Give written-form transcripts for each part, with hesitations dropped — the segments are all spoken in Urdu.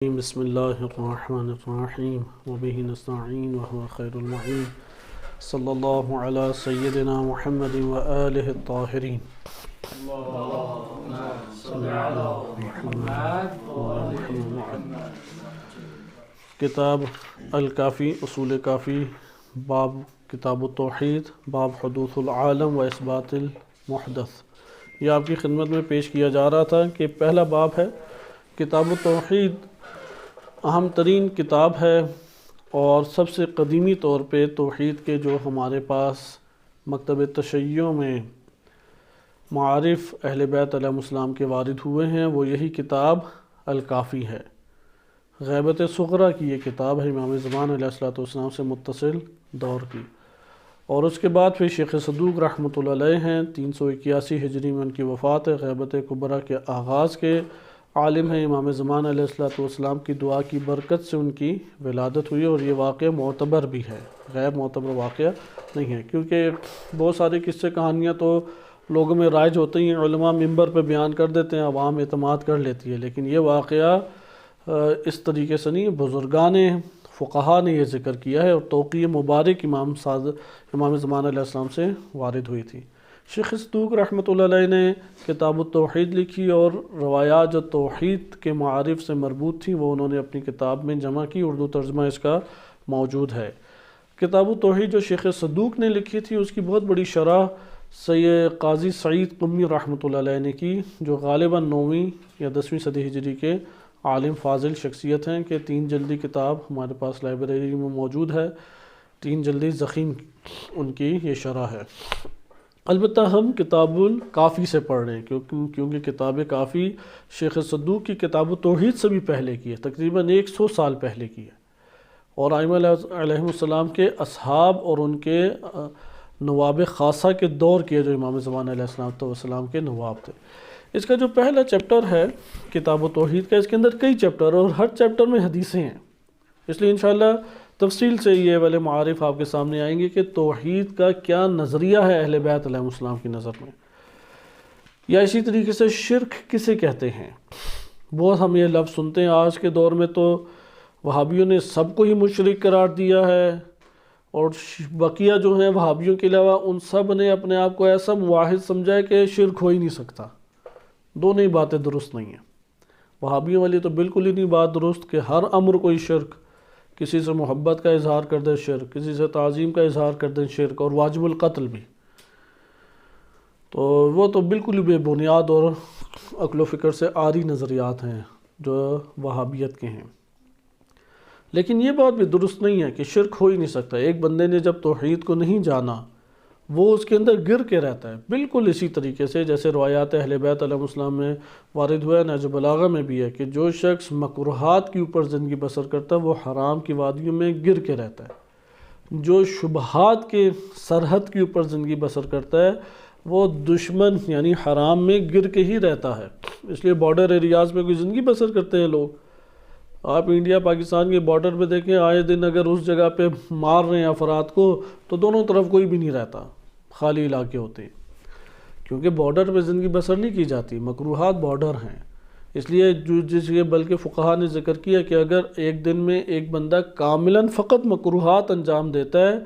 بسم اللہ الرحمن الرحیم وبہ نستعین وهو خیر المعین صلی اللہ علی سیدنا محمد وآلہ الطاہرین اللہم صلی علی محمد کتاب الکافی اصول کافی باب کتاب التوحید باب حدوث العالم و اثبات المحدث۔ یہ آپ کی خدمت میں پیش کیا جا رہا تھا کہ پہلا باب ہے کتاب التوحید، اہم ترین کتاب ہے اور سب سے قدیمی طور پہ توحید کے جو ہمارے پاس مکتب تشیع میں معارف اہل بیت علیہ السلام کے وارد ہوئے ہیں وہ یہی کتاب الکافی ہے۔ غیبت صغریٰ کی یہ کتاب ہے، امام زمان علیہ السلام سے متصل دور کی، اور اس کے بعد پھر شیخ صدوق رحمۃ اللہ علیہ ہیں، 381 ہجری میں ان کی وفات ہے۔ غیبت کبریٰ کے آغاز کے عالم ہیں، امام زمان علیہ السلام کی دعا کی برکت سے ان کی ولادت ہوئی، اور یہ واقعہ معتبر بھی ہے، غیر معتبر واقعہ نہیں ہے، کیونکہ بہت سارے قصے کہانیاں تو لوگوں میں رائج ہوتی ہیں، علماء ممبر پہ بیان کر دیتے ہیں، عوام اعتماد کر لیتی ہے، لیکن یہ واقعہ اس طریقے سے نہیں، بزرگان فقہا نے یہ ذکر کیا ہے، اور توقیع مبارک امام زمان علیہ السلام سے وارد ہوئی تھی۔ شیخ صدوق رحمۃ اللہ علیہ نے کتاب التوحید لکھی، اور روایات جو توحید کے معارف سے مربوط تھیں وہ انہوں نے اپنی کتاب میں جمع کی، اردو ترجمہ اس کا موجود ہے۔ کتاب التوحید جو شیخ صدوق نے لکھی تھی اس کی بہت بڑی شرح سید قاضی سعید قمی رحمۃ اللہ علیہ نے کی، جو غالباً 9ویں یا 10ویں صدی ہجری کے عالم فاضل شخصیت ہیں، کہ 3 جلدی کتاب ہمارے پاس لائبریری میں موجود ہے، 3 جلدی ضخیم ان کی یہ شرح ہے۔ البتہ ہم کتاب الکافی سے پڑھ رہے ہیں، کیونکہ کتاب کافی شیخ صدوق کی کتاب التوحید سے بھی پہلے کی ہے، تقریباً 100 سال پہلے کی ہے، اور ائمہ علیہ السلام کے اصحاب اور ان کے نواب خاصہ کے دور کے جو امام زمان علیہ السلام کے نواب تھے۔ اس کا جو پہلا چیپٹر ہے کتاب التوحید کا، اس کے اندر کئی چیپٹر، اور ہر چیپٹر میں حدیثیں ہیں، اس لیے انشاءاللہ تفصیل سے یہ والے معارف آپ کے سامنے آئیں گے کہ توحید کا کیا نظریہ ہے اہل بیت علیہ السلام کی نظر میں، یا اسی طریقے سے شرک کسے کہتے ہیں۔ بہت ہم یہ لفظ سنتے ہیں آج کے دور میں، تو وہابیوں نے سب کو ہی مشرک قرار دیا ہے، اور بقیہ جو ہیں وہابیوں کے علاوہ ان سب نے اپنے آپ کو ایسا موحد سمجھا ہے کہ شرک ہو ہی نہیں سکتا۔ دونوں ہی باتیں درست نہیں ہیں۔ وہابیوں والی تو بالکل ہی نہیں بات درست کہ ہر امر کوئی شرک، کسی سے محبت کا اظہار کر دیں شرک، کسی سے تعظیم کا اظہار کر دیں شرک، اور واجب القتل بھی، تو وہ تو بالکل ہی بے بنیاد اور عقل و فکر سے عاری نظریات ہیں جو وہابیت کے ہیں۔ لیکن یہ بات بھی درست نہیں ہے کہ شرک ہو ہی نہیں سکتا۔ ایک بندے نے جب توحید کو نہیں جانا، وہ اس کے اندر گر کے رہتا ہے، بالکل اسی طریقے سے جیسے روایات اہل بیت علیہ السلام میں وارد ہوا ہے، نہج بلاغہ میں بھی ہے کہ جو شخص مکروہات کے اوپر زندگی بسر کرتا ہے وہ حرام کی وادیوں میں گر کے رہتا ہے، جو شبہات کے سرحد کے اوپر زندگی بسر کرتا ہے وہ دشمن یعنی حرام میں گر کے ہی رہتا ہے۔ اس لیے بارڈر ایریاز میں کوئی زندگی بسر کرتے ہیں لوگ، آپ انڈیا پاکستان کے بارڈر پہ دیکھیں، آئے دن اگر اس جگہ پہ مار رہے ہیں افراد کو تو دونوں طرف کوئی بھی نہیں رہتا، خالی علاقے ہوتے ہیں، کیونکہ بارڈر پہ زندگی بسر نہیں کی جاتی، مکروہات بارڈر ہیں۔ اس لیے جس یہ بلکہ فقہا نے ذکر کیا کہ اگر ایک دن میں ایک بندہ کاملاً فقط مکروہات انجام دیتا ہے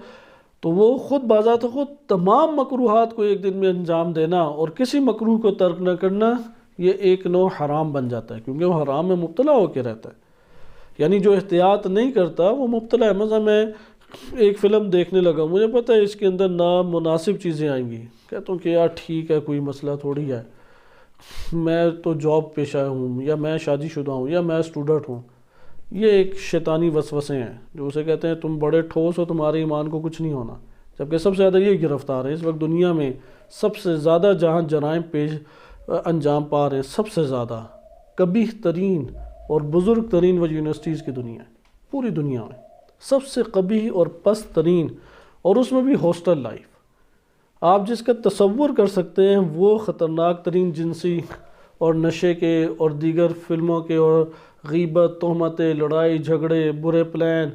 تو وہ خود بذات خود تمام مکروہات کو ایک دن میں انجام دینا اور کسی مکروہ کو ترک نہ کرنا، یہ ایک نوع حرام بن جاتا ہے، کیونکہ وہ حرام میں مبتلا ہو کے رہتا ہے۔ یعنی جو احتیاط نہیں کرتا وہ مبتلا ہے۔ مثلا میں ایک فلم دیکھنے لگا، مجھے پتہ ہے اس کے اندر نامناسب چیزیں آئیں گی، کہتا ہوں کہ یار ٹھیک ہے، کوئی مسئلہ تھوڑی ہے، میں تو جاب پیشہ ہوں، یا میں شادی شدہ ہوں، یا میں اسٹوڈنٹ ہوں۔ یہ ایک شیطانی وسوسے ہیں جو اسے کہتے ہیں تم بڑے ٹھوس ہو، تمہارے ایمان کو کچھ نہیں ہونا، جبکہ سب سے زیادہ یہ گرفتار ہے اس وقت دنیا میں، سب سے زیادہ جہاں جرائم انجام پا رہے ہیں، سب سے زیادہ قبیح ترین اور بزرگ ترین وہ یونیورسٹیز کی دنیا ہے، پوری دنیا میں سب سے قبیح اور پست ترین، اور اس میں بھی ہاسٹل لائف، آپ جس کا تصور کر سکتے ہیں وہ خطرناک ترین جنسی اور نشے کے اور دیگر فلموں کے اور غیبت، تہمتیں، لڑائی جھگڑے، برے پلان،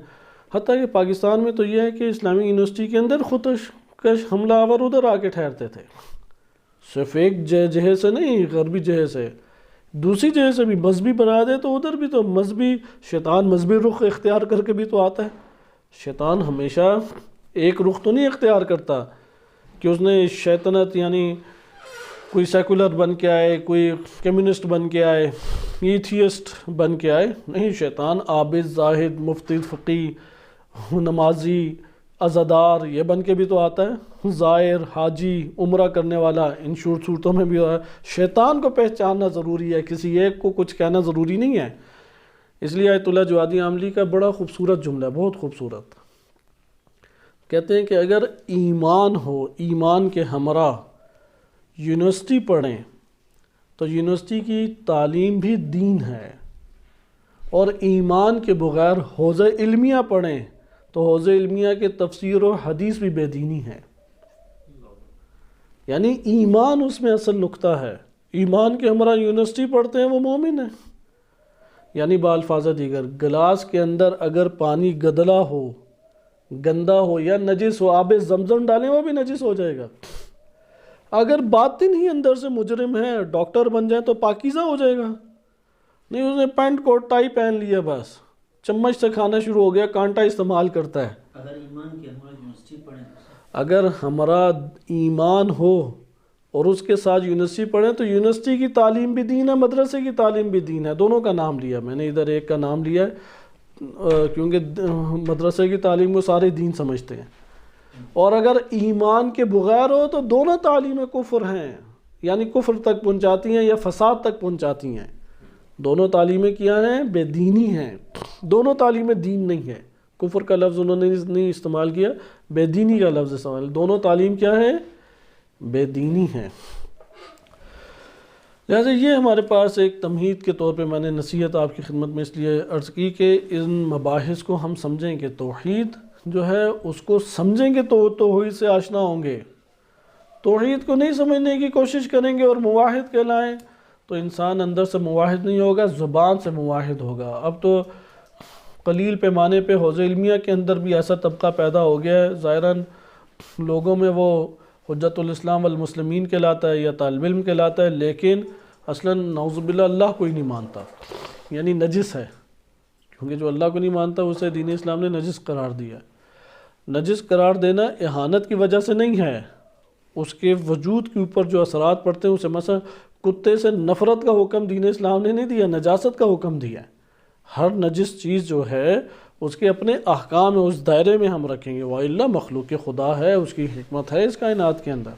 حتیٰ کہ پاکستان میں تو یہ ہے کہ اسلامی یونیورسٹی کے اندر خودکش حملہ آور ادھر آ کے ٹھہرتے تھے، صرف ایک جہے سے نہیں، غربی جہے سے دوسری جگہ سے بھی مذہبی بنا دے تو ادھر بھی تو مذہبی شیطان مذہبی رخ اختیار کر کے بھی تو آتا ہے. شیطان ہمیشہ ایک رخ تو نہیں اختیار کرتا کہ اس نے شیطنت یعنی کوئی سیکولر بن کے آئے، کوئی کمیونسٹ بن کے آئے، ایتھیسٹ بن کے آئے. نہیں، شیطان عابد، زاہد، مفتی، فقیہ، نمازی، عزادار یہ بن کے بھی تو آتا ہے، زائر، حاجی، عمرہ کرنے والا، ان صورتوں میں بھی آتا ہے. شیطان کو پہچاننا ضروری ہے، کسی ایک کو کچھ کہنا ضروری نہیں ہے. اس لیے آیت اللہ جوادی عاملی کا بڑا خوبصورت جملہ ہے، بہت خوبصورت. کہتے ہیں کہ اگر ایمان ہو، ایمان کے ہمراہ یونیورسٹی پڑھیں تو یونیورسٹی کی تعلیم بھی دین ہے، اور ایمان کے بغیر حوزہ علمیہ پڑھیں تو حوزہ علمیہ کے تفسیر و حدیث بھی بے دینی ہے. یعنی ایمان اس میں اصل نقطہ ہے. ایمان کے ہمراہ یونیورسٹی پڑھتے ہیں وہ مومن ہیں. یعنی بالفاظ دیگر گلاس کے اندر اگر پانی گدلا ہو، گندا ہو یا نجس ہو، آب زمزم ڈالیں وہ بھی نجس ہو جائے گا. اگر باطن ہی اندر سے مجرم ہے، ڈاکٹر بن جائے تو پاکیزہ ہو جائے گا. نہیں، اس نے پینٹ کوٹ ٹائی پہن لیا، بس چمچ سے کھانا شروع ہو گیا، کانٹا استعمال کرتا ہے. اگر ایمان کے ہمارا یونیورسٹی پڑھیں، اگر ہمارا ایمان ہو اور اس کے ساتھ یونیورسٹی پڑھیں تو یونیورسٹی کی تعلیم بھی دین ہے، مدرسے کی تعلیم بھی دین ہے. دونوں کا نام لیا میں نے، ادھر ایک کا نام لیا ہے کیونکہ مدرسے کی تعلیم کو سارے دین سمجھتے ہیں. اور اگر ایمان کے بغیر ہو تو دونوں تعلیمیں کفر ہیں، یعنی کفر تک پہنچاتی ہیں یا فساد تک پہنچاتی ہیں. دونوں تعلیمیں کیا ہیں؟ بے دینی ہیں. دونوں تعلیمیں دین نہیں ہے. کفر کا لفظ انہوں نے نہیں استعمال کیا، بے دینی کا لفظ استعمال. دونوں تعلیم کیا ہے؟ بے دینی ہے. لہٰذا یہ ہمارے پاس ایک تمہید کے طور پہ میں نے نصیحت آپ کی خدمت میں اس لیے عرض کی کہ ان مباحث کو ہم سمجھیں کہ توحید جو ہے اس کو سمجھیں گے تو توحید سے آشنا ہوں گے. توحید کو نہیں سمجھنے کی کوشش کریں گے اور موحد کہلائیں تو انسان اندر سے موحد نہیں ہوگا، زبان سے موحد ہوگا. اب تو قلیل پیمانے پہ حوزہ علمیہ کے اندر بھی ایسا طبقہ پیدا ہو گیا ہے، ظاہراً لوگوں میں وہ حجت الاسلام والمسلمین کہلاتا ہے یا طالب علم کہلاتا ہے، لیکن اصلاً نعوذ باللہ اللہ کو ہی نہیں مانتا، یعنی نجس ہے. کیونکہ جو اللہ کو نہیں مانتا اسے دین اسلام نے نجس قرار دیا. نجس قرار دینا اہانت کی وجہ سے نہیں ہے، اس کے وجود کے اوپر جو اثرات پڑتے ہیں اسے. مثلا کتے سے نفرت کا حکم دین اسلام نے نہیں دیا، نجاست کا حکم دیا. ہر نجس چیز جو ہے اس کے اپنے احکام ہیں، اس دائرے میں ہم رکھیں گے. وَإِلَّا مخلوق خدا ہے، اس کی حکمت ہے اس کائنات کے اندر.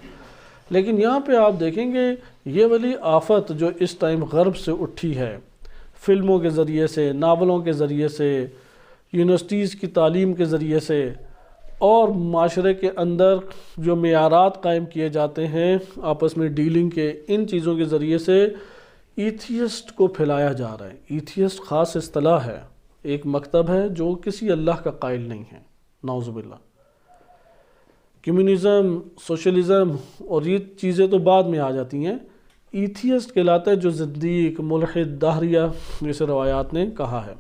لیکن یہاں پہ آپ دیکھیں گے یہ والی آفت جو اس ٹائم غرب سے اٹھی ہے، فلموں کے ذریعے سے، ناولوں کے ذریعے سے، یونیورسٹیز کی تعلیم کے ذریعے سے، اور معاشرے کے اندر جو معیارات قائم کیے جاتے ہیں آپس میں ڈیلنگ کے، ان چیزوں کے ذریعے سے ایتھیسٹ کو پھیلایا جا رہا ہے. ایتھیسٹ خاص اصطلاح ہے، ایک مکتب ہے جو کسی اللہ کا قائل نہیں ہے، نعوذ باللہ. کمیونزم، سوشلزم اور یہ چیزیں تو بعد میں آ جاتی ہیں. ایتھیسٹ کہلاتا ہے جو زندیق، ملحد، داہریہ جیسے روایات نے کہا ہے.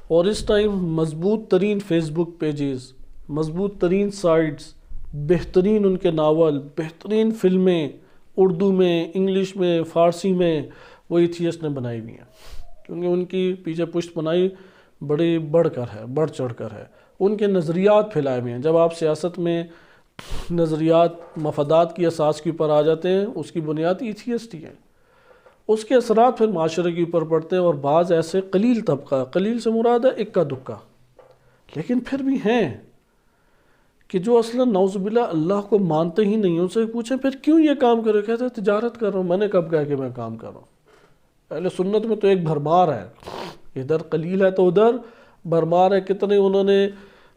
اور اس ٹائم مضبوط ترین فیس بک پیجز، مضبوط ترین سائٹس، بہترین ان کے ناول، بہترین فلمیں اردو میں، انگلش میں، فارسی میں وہ ایتھیسٹ نے بنائی ہوئی ہیں. کیونکہ ان کی پیچھے پشت بنائی بڑی بڑھ کر ہے، بڑھ چڑھ کر ہے. ان کے نظریات پھیلائے ہوئے ہیں. جب آپ سیاست میں نظریات مفادات کی اساس کے اوپر آ جاتے ہیں، اس کی بنیاد ایتھیسٹ ہی ہے. اس کے اثرات پھر معاشرے کے اوپر پڑتے ہیں، اور بعض ایسے قلیل طبقہ، قلیل سے مراد ہے اکا دکا، لیکن پھر بھی ہیں کہ جو اصلا نعوذ باللہ اللہ کو مانتے ہی نہیں. ان سے پوچھیں پھر کیوں یہ کام کرے، کہتے ہیں تجارت کر رہا ہوں. میں نے کب کہا کہ میں کام کر رہا ہوں؟ اہل سنت میں تو ایک بھرمار ہے، ادھر قلیل ہے تو ادھر بھرمار ہے. کتنے انہوں نے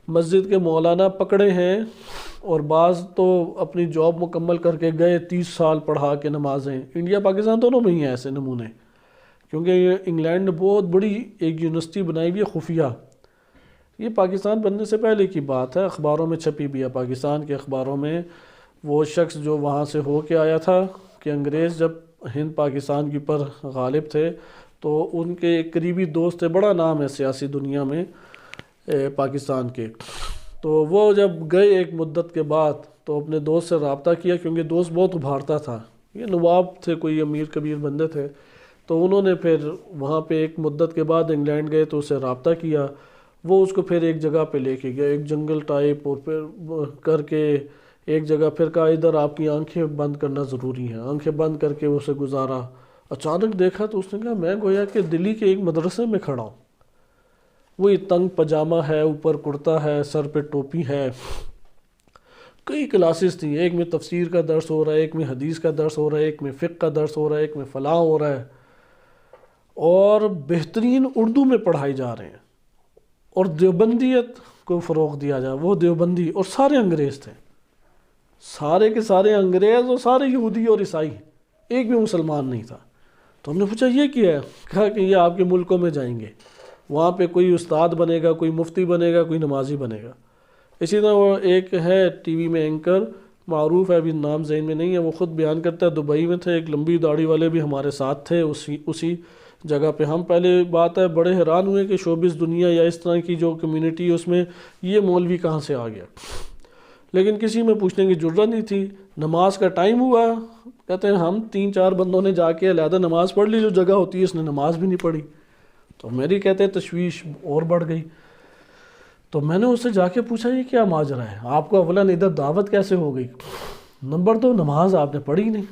مسجد کے مولانا پکڑے ہیں، اور بعض تو اپنی جاب مکمل کر کے گئے 30 سال پڑھا کے نمازیں. انڈیا پاکستان دونوں میں ہی ہیں ایسے نمونے، کیونکہ یہ انگلینڈ نے بہت بڑی ایک یونیورسٹی بنائی ہوئی ہے خفیہ. یہ پاکستان بننے سے پہلے کی بات ہے، اخباروں میں چھپی بھی ہے. پاکستان کے اخباروں میں وہ شخص جو وہاں سے ہو کے آیا تھا کہ انگریز جب ہند پاکستان کے اوپر غالب تھے تو ان کے ایک قریبی دوست تھے، بڑا نام ہے سیاسی دنیا میں پاکستان کے. تو وہ جب گئے ایک مدت کے بعد تو اپنے دوست سے رابطہ کیا، کیونکہ دوست بہت ابھارتا تھا. یہ نواب تھے، کوئی امیر کبیر بندے تھے. تو انہوں نے پھر وہاں پہ ایک مدت کے بعد انگلینڈ گئے تو اس سے رابطہ کیا، وہ اس کو پھر ایک جگہ پہ لے کے گیا، ایک جنگل ٹائپ، اور پھر کر کے ایک جگہ پھر کہا ادھر آپ کی آنکھیں بند کرنا ضروری ہیں، آنکھیں بند کر کے اسے گزارا۔ اچانک دیکھا تو اس نے کہا میں گویا کہ دلی کے ایک مدرسے میں کھڑا ہوں، وہی تنگ پجامہ ہے، اوپر کرتا ہے، سر پہ ٹوپی ہے، کئی کلاسز تھیں، ایک میں تفسیر کا درس ہو رہا ہے، ایک میں حدیث کا درس ہو رہا ہے، ایک میں فقہ کا درس ہو رہا ہے، ایک میں فلاں ہو رہا ہے، اور بہترین اردو میں پڑھائی جا رہے ہیں، اور دیوبندیت کو فروغ دیا جا، وہ دیوبندی، اور سارے انگریز تھے، سارے کے سارے انگریز، اور سارے یہودی اور عیسائی، ایک بھی مسلمان نہیں تھا۔ تو ہم نے پوچھا یہ کیا ہے؟ کہا کہ یہ آپ کے ملکوں میں جائیں گے، وہاں پہ کوئی استاد بنے گا، کوئی مفتی بنے گا، کوئی نمازی بنے گا۔ اسی طرح وہ ایک ہے ٹی وی میں اینکر، معروف ہے، ابھی نام ذہن میں نہیں ہے، وہ خود بیان کرتا ہے دبئی میں تھے، ایک لمبی داڑھی والے بھی ہمارے ساتھ تھے اسی جگہ پہ۔ ہم پہلے بات ہے بڑے حیران ہوئے کہ شوبز دنیا یا اس طرح کی جو کمیونٹی اس میں یہ مولوی کہاں سے آ گیا، لیکن کسی میں پوچھنے کی جرت نہیں تھی۔ نماز کا ٹائم ہوا، کہتے ہیں ہم 3-4 بندوں نے جا کے علیحدہ نماز پڑھ لی، جو جگہ ہوتی ہے اس نے نماز بھی نہیں پڑھی، تو میری کہتے ہیں تشویش اور بڑھ گئی۔ تو میں نے اس سے جا کے پوچھا یہ کیا ماجرا ہے، آپ کو اولا ادھر دعوت کیسے ہو گئی، نمبر 2 نماز آپ نے پڑھی نہیں؟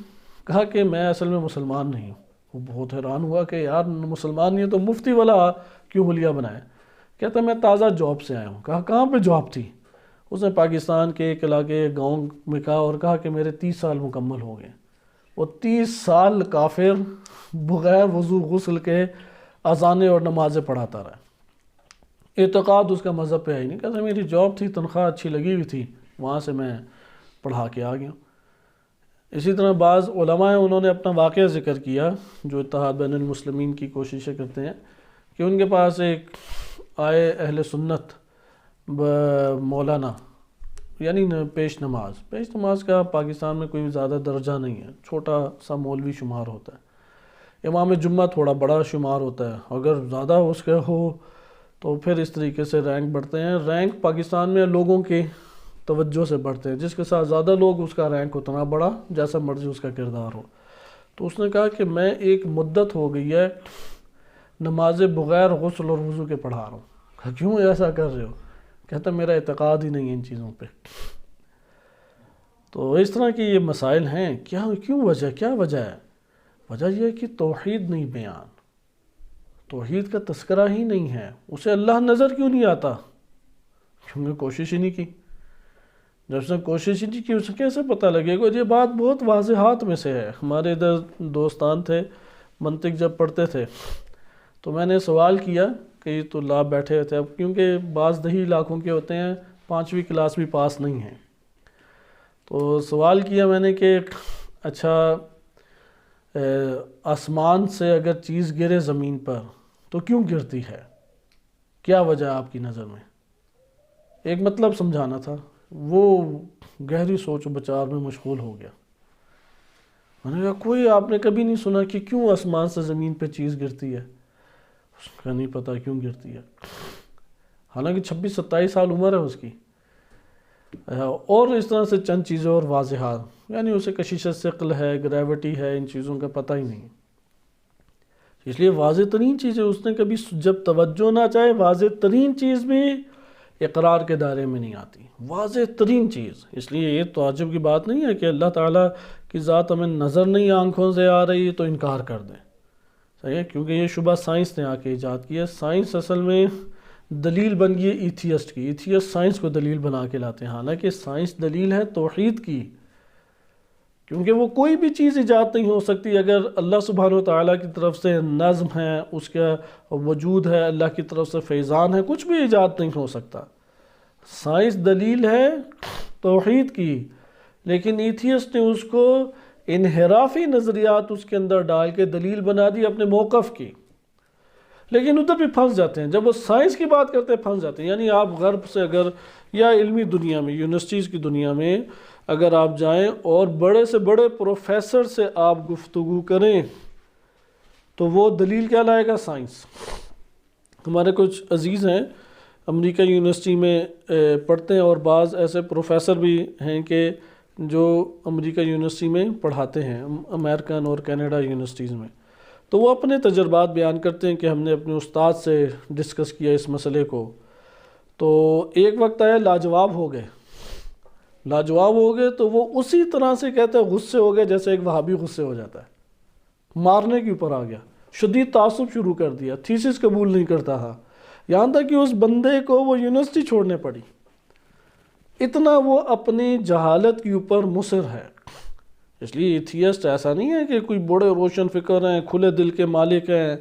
کہا کہ میں اصل میں مسلمان نہیں ہوں۔ وہ بہت حیران ہوا کہ یار مسلمان نہیں ہے تو مفتی والا کیوں حلیہ بنایا؟ کہتا میں تازہ جاب سے آیا ہوں۔ کہا کہاں پہ جاب تھی؟ اس نے پاکستان کے ایک علاقے گاؤں میں کہا، اور کہا کہ میرے 30 سال مکمل ہو گئے۔ وہ 30 سال کافر بغیر وضو غسل کے اذانیں اور نمازیں پڑھاتا رہا، اعتقاد اس کا مذہب پہ آئی نہیں۔ کہتا میری جاب تھی، تنخواہ اچھی لگی ہوئی تھی، وہاں سے میں پڑھا کے آ گیا۔ اسی طرح بعض علماء ہیں، انہوں نے اپنا واقعہ ذکر کیا جو اتحاد بین المسلمین کی کوششیں کرتے ہیں، کہ ان کے پاس ایک آئے اہل سنت مولانا، یعنی پیش نماز کا پاکستان میں کوئی زیادہ درجہ نہیں ہے، چھوٹا سا مولوی شمار ہوتا ہے، امام جمعہ تھوڑا بڑا شمار ہوتا ہے، اگر زیادہ اس کے ہو تو پھر اس طریقے سے رینک بڑھتے ہیں۔ رینک پاکستان میں لوگوں کے توجہ سے بڑھتے ہیں، جس کے ساتھ زیادہ لوگ اس کا رینک اتنا بڑا جیسا مرضی اس کا کردار ہو۔ تو اس نے کہا کہ میں ایک مدت ہو گئی ہے نماز بغیر غسل اور وضو کے پڑھا رہا ہوں۔ کہا کیوں ایسا کر رہے ہو؟ کہتا میرا اعتقاد ہی نہیں ہے ان چیزوں پہ۔ تو اس طرح کی یہ مسائل ہیں، کیوں کیا وجہ ہے؟ وجہ یہ ہے کہ توحید نہیں بیان، توحید کا تذکرہ ہی نہیں ہے، اسے اللہ نظر کیوں نہیں آتا؟ کیونکہ کوشش ہی نہیں کی۔ جب اس نے کوشش ہی نہیں کی اسے کیسے پتہ لگے گا؟ یہ بات بہت واضحات میں سے ہے۔ ہمارے ادھر دوستان تھے، منطق جب پڑھتے تھے تو میں نے سوال کیا کہ یہ طلاب بیٹھے ہوتے ہیں، اب کیونکہ بعض دیہی علاقوں کے ہوتے ہیں 5ویں کلاس بھی پاس نہیں ہیں، تو سوال کیا میں نے کہ اچھا آسمان سے اگر چیز گرے زمین پر تو کیوں گرتی ہے؟ کیا وجہ آپ کی نظر میں؟ ایک مطلب سمجھانا تھا، وہ گہری سوچ و بچار میں مشغول ہو گیا۔ میں نے کہا کوئی آپ نے کبھی نہیں سنا کہ کیوں آسمان سے زمین پہ چیز گرتی ہے؟ اس کا نہیں پتہ کیوں گرتی ہے، حالانکہ 26-27 سال عمر ہے اس کی۔ اور اس طرح سے چند چیزیں اور واضحات، یعنی اسے کشش ثقل ہے، گریوٹی ہے، ان چیزوں کا پتہ ہی نہیں۔ اس لیے واضح ترین چیزیں اس نے کبھی جب توجہ نہ چاہے، واضح ترین چیز بھی اقرار کے دائرے میں نہیں آتی، واضح ترین چیز۔ اس لیے یہ تعجب کی بات نہیں ہے کہ اللہ تعالیٰ کی ذات ہمیں نظر نہیں آنکھوں سے آ رہی تو انکار کر دیں، صحیح ہے؟ کیونکہ یہ شبہ سائنس نے آ کے ایجاد کیا ہے۔ سائنس اصل میں دلیل بن گئی ایتھیسٹ کی، ایتھیسٹ سائنس کو دلیل بنا کے لاتے ہیں، حالانکہ سائنس دلیل ہے توحید کی، کیونکہ وہ کوئی بھی چیز ایجاد نہیں ہو سکتی اگر اللہ سبحانہ و تعالیٰ کی طرف سے نظم ہے، اس کا وجود ہے، اللہ کی طرف سے فیضان ہے، کچھ بھی ایجاد نہیں ہو سکتا۔ سائنس دلیل ہے توحید کی، لیکن ایتھیسٹ نے اس کو انحرافی نظریات اس کے اندر ڈال کے دلیل بنا دی اپنے موقف کی، لیکن ادھر بھی پھنس جاتے ہیں۔ جب وہ سائنس کی بات کرتے ہیں پھنس جاتے ہیں۔ یعنی آپ غرب سے اگر یا علمی دنیا میں، یونیورسٹیز کی دنیا میں اگر آپ جائیں اور بڑے سے بڑے پروفیسر سے آپ گفتگو کریں تو وہ دلیل کیا لائے گا؟ سائنس۔ ہمارے کچھ عزیز ہیں امریکہ یونیورسٹی میں پڑھتے ہیں، اور بعض ایسے پروفیسر بھی ہیں کہ جو امریکہ یونیورسٹی میں پڑھاتے ہیں، امریکن اور کینیڈا یونیورسٹیز میں۔ تو وہ اپنے تجربات بیان کرتے ہیں کہ ہم نے اپنے استاد سے ڈسکس کیا اس مسئلے کو، تو ایک وقت آیا لاجواب ہو گئے، لاجواب ہو گئے تو وہ اسی طرح سے کہتے ہیں غصے ہو گئے جیسے ایک وہابی غصے ہو جاتا ہے، مارنے کے اوپر آ گیا، شدید تعصب شروع کر دیا، تھیسس قبول نہیں کرتا تھا، یہاں تک کہ اس بندے کو وہ یونیورسٹی چھوڑنے پڑی، اتنا وہ اپنی جہالت کے اوپر مصر ہے۔ اس لیے ایتھیسٹ ایسا نہیں ہے کہ کوئی بڑے روشن فکر ہیں، کھلے دل کے مالک ہیں،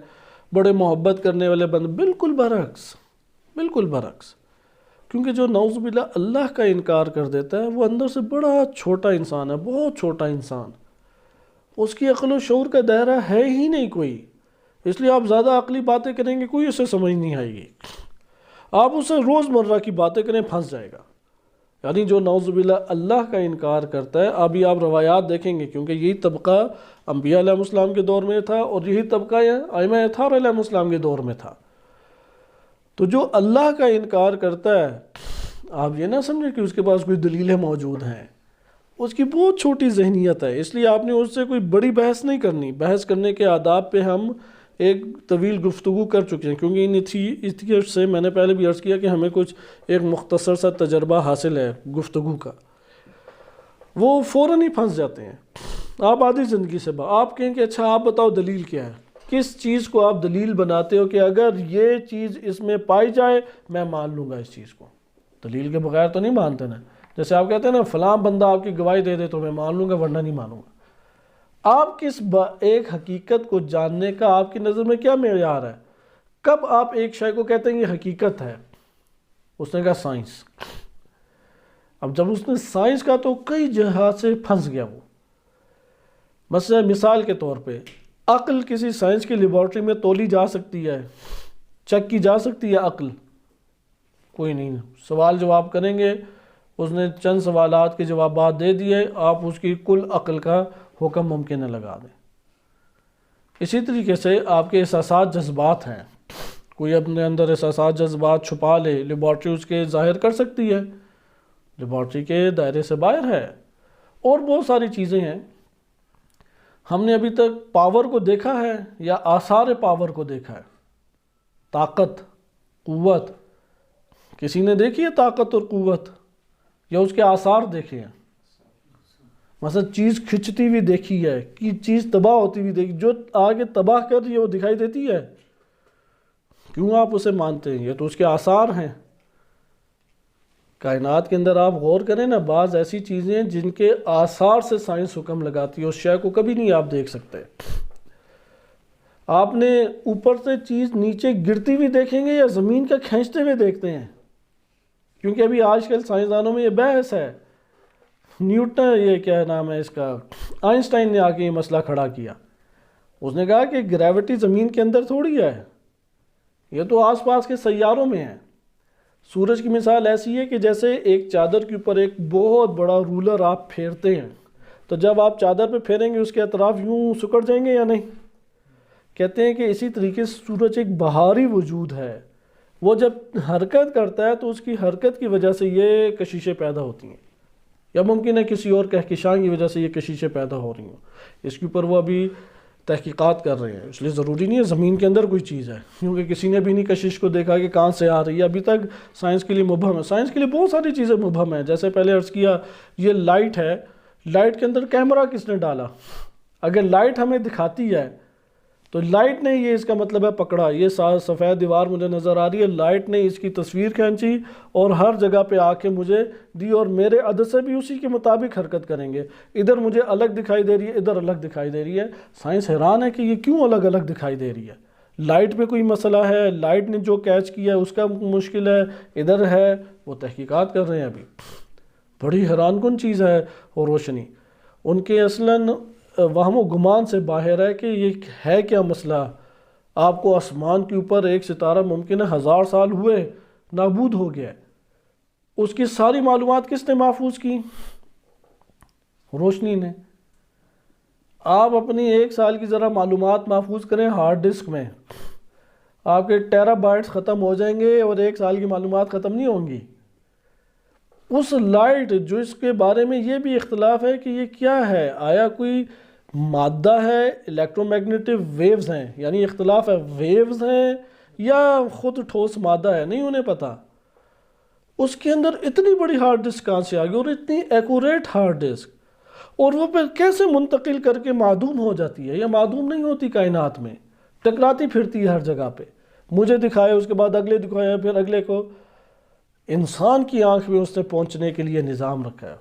بڑے محبت کرنے والے بندے، بالکل برعکس، بالکل برعکس، کیونکہ جو نعوذ باللہ اللہ کا انکار کر دیتا ہے وہ اندر سے بڑا چھوٹا انسان ہے، بہت چھوٹا انسان، اس کی عقل و شعور کا دائرہ ہے ہی نہیں کوئی، اس لیے آپ زیادہ عقلی باتیں کریں گے کوئی اسے سمجھ نہیں آئے گی، آپ اسے روز مرہ کی باتیں کریں پھنس جائے گا۔ یعنی جو نعوذ باللہ اللہ کا انکار کرتا ہے، ابھی آپ روایات دیکھیں گے کیونکہ یہی طبقہ انبیاء علیہ السلام کے دور میں تھا اور یہی طبقہ ائمہ اطہار علیہ السلام کے دور میں تھا، تو جو اللہ کا انکار کرتا ہے آپ یہ نہ سمجھیں کہ اس کے پاس کوئی دلیلیں موجود ہیں، اس کی بہت چھوٹی ذہنیت ہے، اس لیے آپ نے اس سے کوئی بڑی بحث نہیں کرنی۔ بحث کرنے کے آداب پہ ہم ایک طویل گفتگو کر چکے ہیں، کیونکہ ان ایتھیسٹ سے میں نے پہلے بھی عرض کیا کہ ہمیں کچھ ایک مختصر سا تجربہ حاصل ہے گفتگو کا، وہ فوراً ہی پھنس جاتے ہیں۔ آپ آدھی زندگی سے آپ کہیں کہ اچھا آپ بتاؤ دلیل کیا ہے، کس چیز کو آپ دلیل بناتے ہو کہ اگر یہ چیز اس میں پائی جائے میں مان لوں گا اس چیز کو، دلیل کے بغیر تو نہیں مانتے نا، جیسے آپ کہتے ہیں نا فلاں بندہ آپ کی گواہی دے دے تو میں مان لوں گا ورنہ نہیں مانوں گا۔ آپ کس ایک حقیقت کو جاننے کا آپ کی نظر میں کیا معیار ہے؟ کب آپ ایک شے کو کہتے ہیں یہ حقیقت ہے؟ اس نے کہا سائنس۔ اب جب اس نے سائنس کا تو کئی جہاں سے پھنس گیا وہ، مثلا مثال کے طور پہ عقل کسی سائنس کی لیبارٹری میں تولی جا سکتی ہے، چیک کی جا سکتی ہے عقل؟ کوئی نہیں، سوال جواب کریں گے، اس نے چند سوالات کے جوابات دے دیے، آپ اس کی کل عقل کا حکم ممکن ہے لگا دیں۔ اسی طریقے سے آپ کے احساسات جذبات ہیں، کوئی اپنے اندر احساسات جذبات چھپا لے، لیبارٹری اس کے ظاہر کر سکتی ہے، لیبارٹری کے دائرے سے باہر ہے، اور بہت ساری چیزیں ہیں۔ ہم نے ابھی تک پاور کو دیکھا ہے یا آثار پاور کو دیکھا ہے؟ طاقت، قوت، کسی نے دیکھی ہے طاقت اور قوت یا اس کے آثار دیکھے ہیں؟ مثلا چیز کھچتی ہوئی دیکھی ہے کہ چیز تباہ ہوتی ہوئی دیکھی، جو آگے تباہ کر رہی ہے وہ دکھائی دیتی ہے؟ کیوں آپ اسے مانتے ہیں؟ یہ تو اس کے آثار ہیں۔ کائنات کے اندر آپ غور کریں نا، بعض ایسی چیزیں ہیں جن کے آثار سے سائنس حکم لگاتی ہے، اس شے کو کبھی نہیں آپ دیکھ سکتے۔ آپ نے اوپر سے چیز نیچے گرتی ہوئی دیکھیں گے یا زمین کا کھینچتے ہوئے دیکھتے ہیں؟ کیونکہ ابھی آج کل سائنسدانوں میں یہ بحث ہے، نیوٹن، یہ کیا نام ہے اس کا، آئنسٹائن نے آ کے یہ مسئلہ کھڑا کیا، اس نے کہا کہ گریوٹی زمین کے اندر تھوڑی ہے، یہ تو آس پاس کے سیاروں میں ہے۔ سورج کی مثال ایسی ہے کہ جیسے ایک چادر کے اوپر ایک بہت بڑا رولر آپ پھیرتے ہیں، تو جب آپ چادر پہ پھیریں گے اس کے اطراف یوں سکڑ جائیں گے یا نہیں؟ کہتے ہیں کہ اسی طریقے سے سورج ایک بہاری وجود ہے، وہ جب حرکت کرتا ہے تو اس کی حرکت کی وجہ سے یہ کشیشیں پیدا ہوتی ہیں، یا ممکن ہے کسی اور کہکشاں کی وجہ سے یہ کشیشیں پیدا ہو رہی ہوں، اس کے اوپر وہ ابھی تحقیقات کر رہے ہیں، اس لیے ضروری نہیں ہے زمین کے اندر کوئی چیز ہے، کیونکہ کسی نے بھی نہیں کشش کو دیکھا کہ کہاں سے آ رہی ہے، ابھی تک سائنس کے لیے مبہم ہے۔ سائنس کے لیے بہت ساری چیزیں مبہم ہیں، جیسے پہلے عرض کیا یہ لائٹ ہے، لائٹ کے اندر کیمرہ کس نے ڈالا؟ اگر لائٹ ہمیں دکھاتی ہے تو لائٹ نے یہ اس کا مطلب ہے پکڑا، یہ سفید دیوار مجھے نظر آ رہی ہے، لائٹ نے اس کی تصویر کھینچی اور ہر جگہ پہ آ کے مجھے دی، اور میرے عدد سے بھی اسی کے مطابق حرکت کریں گے، ادھر مجھے الگ دکھائی دے رہی ہے، ادھر الگ دکھائی دے رہی ہے۔ سائنس حیران ہے کہ یہ کیوں الگ الگ دکھائی دے رہی ہے، لائٹ میں کوئی مسئلہ ہے، لائٹ نے جو کیچ کیا ہے اس کا مشکل ہے، ادھر ہے، وہ تحقیقات کر رہے ہیں ابھی، بڑی حیران کن چیز ہے۔ اور روشنی ان کے اصلاً وہم و گمان سے باہر ہے کہ یہ ہے کیا مسئلہ، آپ کو آسمان کے اوپر ایک ستارہ ممکن ہے 1000 سال ہوئے نابود ہو گیا ہے، اس کی ساری معلومات کس نے محفوظ کی؟ روشنی نے۔ آپ اپنی 1 سال کی ذرا معلومات محفوظ کریں ہارڈ ڈسک میں، آپ کے ٹیرا بائٹس ختم ہو جائیں گے اور 1 سال کی معلومات ختم نہیں ہوں گی۔ اس لائٹ جو اس کے بارے میں یہ بھی اختلاف ہے کہ یہ کیا ہے، آیا کوئی مادہ ہے، الیکٹرو میگنیٹک ویوز ہیں، یعنی اختلاف ہے ویوز ہیں یا خود ٹھوس مادہ ہے، نہیں انہیں پتا۔ اس کے اندر اتنی بڑی ہارڈ ڈسک کہاں سے آ گئی، اور اتنی ایکوریٹ ہارڈ ڈسک، اور وہ پھر کیسے منتقل کر کے معدوم ہو جاتی ہے، یا معدوم نہیں ہوتی کائنات میں، ٹکراتی پھرتی ہے ہر جگہ پہ، مجھے دکھائے اس کے بعد اگلے دکھائے پھر اگلے کو۔ انسان کی آنکھ میں اس نے پہنچنے کے لیے نظام رکھا ہے،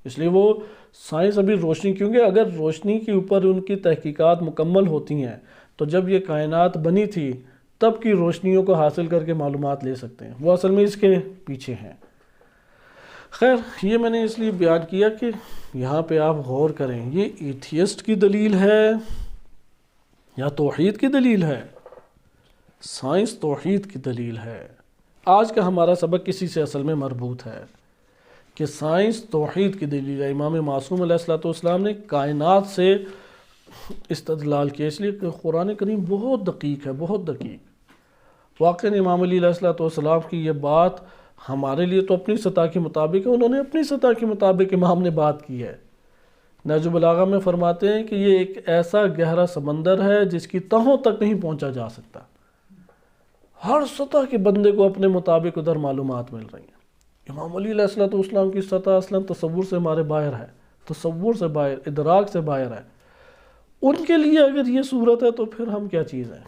اس لیے وہ سائنس ابھی روشنی، کیونکہ اگر روشنی کے اوپر ان کی تحقیقات مکمل ہوتی ہیں تو جب یہ کائنات بنی تھی تب کی روشنیوں کو حاصل کر کے معلومات لے سکتے ہیں، وہ اصل میں اس کے پیچھے ہیں۔ خیر یہ میں نے اس لیے بیان کیا کہ یہاں پہ آپ غور کریں، یہ ایتھیسٹ کی دلیل ہے یا توحید کی دلیل ہے؟ سائنس توحید کی دلیل ہے۔ آج کا ہمارا سبق کسی سے اصل میں مربوط ہے کہ سائنس توحید کی دلیل ہے۔ امام معصوم علیہ السلام نے کائنات سے استدلال کیا، اس لیے کہ قرآن کریم بہت دقیق ہے، بہت دقیق۔ واقعی امام علی علیہ السلام کی یہ بات ہمارے لیے تو اپنی سطح کے مطابق ہے، انہوں نے اپنی سطح کے مطابق امام نے بات کی ہے۔ نہج البلاغہ میں فرماتے ہیں کہ یہ ایک ایسا گہرا سمندر ہے جس کی تہوں تک نہیں پہنچا جا سکتا، ہر سطح کے بندے کو اپنے مطابق ادھر معلومات مل رہی ہیں۔ امام علی علیہ السلام کی سطح اصلا تصور سے ہمارے باہر ہے، تصور سے باہر، ادراک سے باہر ہے۔ ان کے لیے اگر یہ صورت ہے تو پھر ہم کیا چیز ہیں؟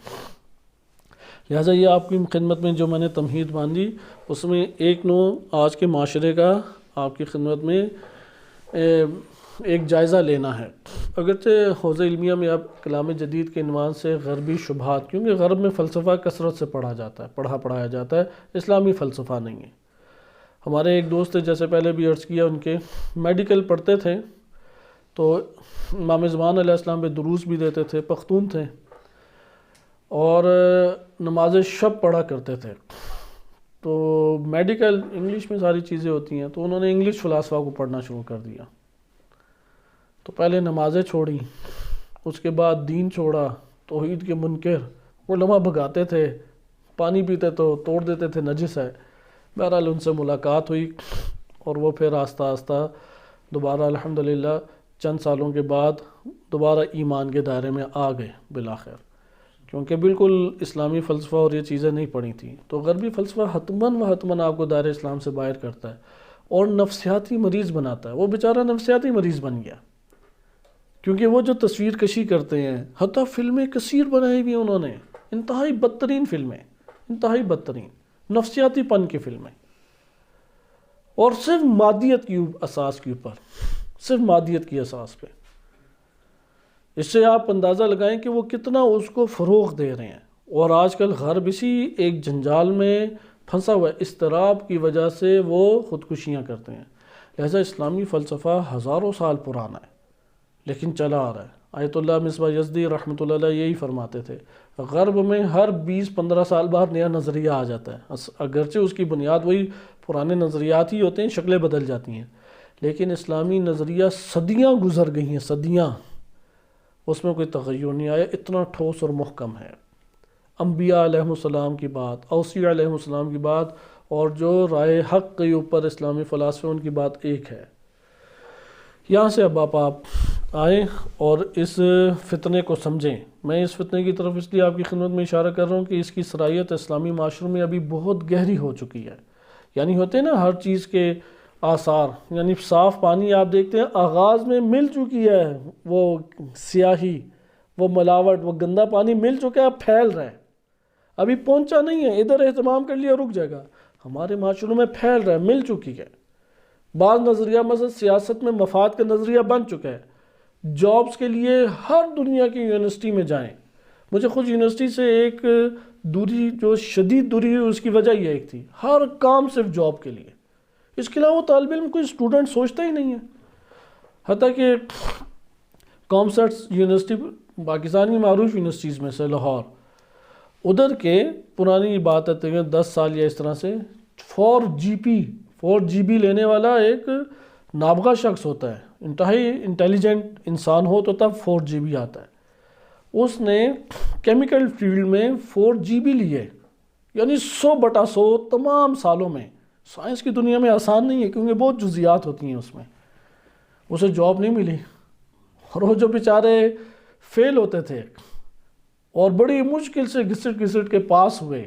لہٰذا یہ آپ کی خدمت میں جو میں نے تمہید باندھی اس میں ایک نو آج کے معاشرے کا آپ کی خدمت میں ایک جائزہ لینا ہے۔ اگرچہ حوزہ علمیہ میں اب کلام جدید کے عنوان سے غربی شبہات، کیونکہ غرب میں فلسفہ کثرت سے پڑھایا جاتا ہے، اسلامی فلسفہ نہیں ہے۔ ہمارے ایک دوست جیسے پہلے بھی عرض کیا، ان کے میڈیکل پڑھتے تھے تو امام زمان علیہ السلام پہ دروس بھی دیتے تھے، پختون تھے، اور نماز شب پڑھا کرتے تھے۔ تو میڈیکل انگلش میں ساری چیزیں ہوتی ہیں، تو انہوں نے انگلش فلاسفہ کو پڑھنا شروع کر دیا۔ تو پہلے نمازیں چھوڑی، اس کے بعد دین چھوڑا، توحید کے منکر علماء بھگاتے تھے، پانی پیتے تو توڑ دیتے تھے نجس ہے۔ بہرحال ان سے ملاقات ہوئی اور وہ پھر آہستہ آہستہ دوبارہ الحمدللہ چند سالوں کے بعد دوبارہ ایمان کے دائرے میں آ گئے بالآخر، کیونکہ بالکل اسلامی فلسفہ اور یہ چیزیں نہیں پڑھی تھیں۔ تو غربی فلسفہ حتماً آپ کو دائرہ اسلام سے باہر کرتا ہے اور نفسیاتی مریض بناتا ہے۔ وہ بیچارہ نفسیاتی مریض بن گیا، کیونکہ وہ جو تصویر کشی کرتے ہیں، حتیٰ فلمیں کثیر بنائی ہوئی انہوں نے، انتہائی بدترین فلمیں، انتہائی بدترین نفسیاتی پن کی فلمیں، اور صرف مادیت کی اساس کے اوپر، صرف مادیت کی اساس پہ۔ اس سے آپ اندازہ لگائیں کہ وہ کتنا اس کو فروغ دے رہے ہیں۔ اور آج کل غرب اسی ایک جنجال میں پھنسا ہوا ہے، اضطراب کی وجہ سے وہ خودکشیاں کرتے ہیں۔ لہذا اسلامی فلسفہ ہزاروں سال پرانا ہے لیکن چلا آ رہا ہے۔ آیت اللہ مصباح یزدی رحمۃ اللہ علیہ یہی فرماتے تھے، غرب میں ہر 20-15 سال بعد نیا نظریہ آ جاتا ہے، اگرچہ اس کی بنیاد وہی پرانے نظریات ہی ہوتے ہیں، شکلیں بدل جاتی ہیں، لیکن اسلامی نظریہ صدیاں گزر گئی ہیں، صدیاں، اس میں کوئی تغیر نہیں آیا، اتنا ٹھوس اور محکم ہے۔ انبیاء علیہ السلام کی بات، اوصیاء علیہ السلام کی بات، اور جو رائے حق کے اوپر اسلامی فلاسفے ان کی بات ایک ہے۔ یہاں سے اب آپ آئیں اور اس فتنے کو سمجھیں۔ میں اس فتنے کی طرف اس لیے آپ کی خدمت میں اشارہ کر رہا ہوں کہ اس کی صلاحیت اسلامی معاشروں میں ابھی بہت گہری ہو چکی ہے۔ یعنی ہوتے ہیں نا ہر چیز کے آثار، یعنی صاف پانی آپ دیکھتے ہیں آغاز میں مل چکی ہے، وہ سیاہی، وہ ملاوٹ، وہ گندا پانی مل چکا ہے، اب پھیل رہا ہے، ابھی پہنچا نہیں ہے، ادھر اہتمام کر لیا رک جائے گا۔ ہمارے معاشروں میں پھیل رہا ہے، مل چکی ہے۔ بعض نظریہ مثلا سیاست میں مفاد کا نظریہ بن چکا ہے۔ جابز کے لیے ہر دنیا کی یونیورسٹی میں جائیں، مجھے خود یونیورسٹی سے ایک دوری، جو شدید دوری ہے، اس کی وجہ یہ ایک تھی، ہر کام صرف جاب کے لیے، اس کے علاوہ طالب علم کوئی اسٹوڈنٹ سوچتا ہی نہیں ہے۔ حتیٰ کہ کامسٹس یونیورسٹی پاکستان کی معروف یونیورسٹیز میں سے لاہور، ادھر کے پرانی بات ہے 10 سال یا اس طرح سے 4 جی بی لینے والا ایک نابغہ شخص ہوتا ہے، انتہائی انٹیلیجنٹ انسان ہو تو تب 4 جی بی آتا ہے۔ اس نے کیمیکل فیلڈ میں 4 جی بی لیے، یعنی 100/100 تمام سالوں میں۔ سائنس کی دنیا میں آسان نہیں ہے کیونکہ بہت جزیات ہوتی ہیں اس میں، اسے جاب نہیں ملی، اور وہ جو بیچارے فیل ہوتے تھے اور بڑی مشکل سے گھسٹ گھسٹ کے پاس ہوئے،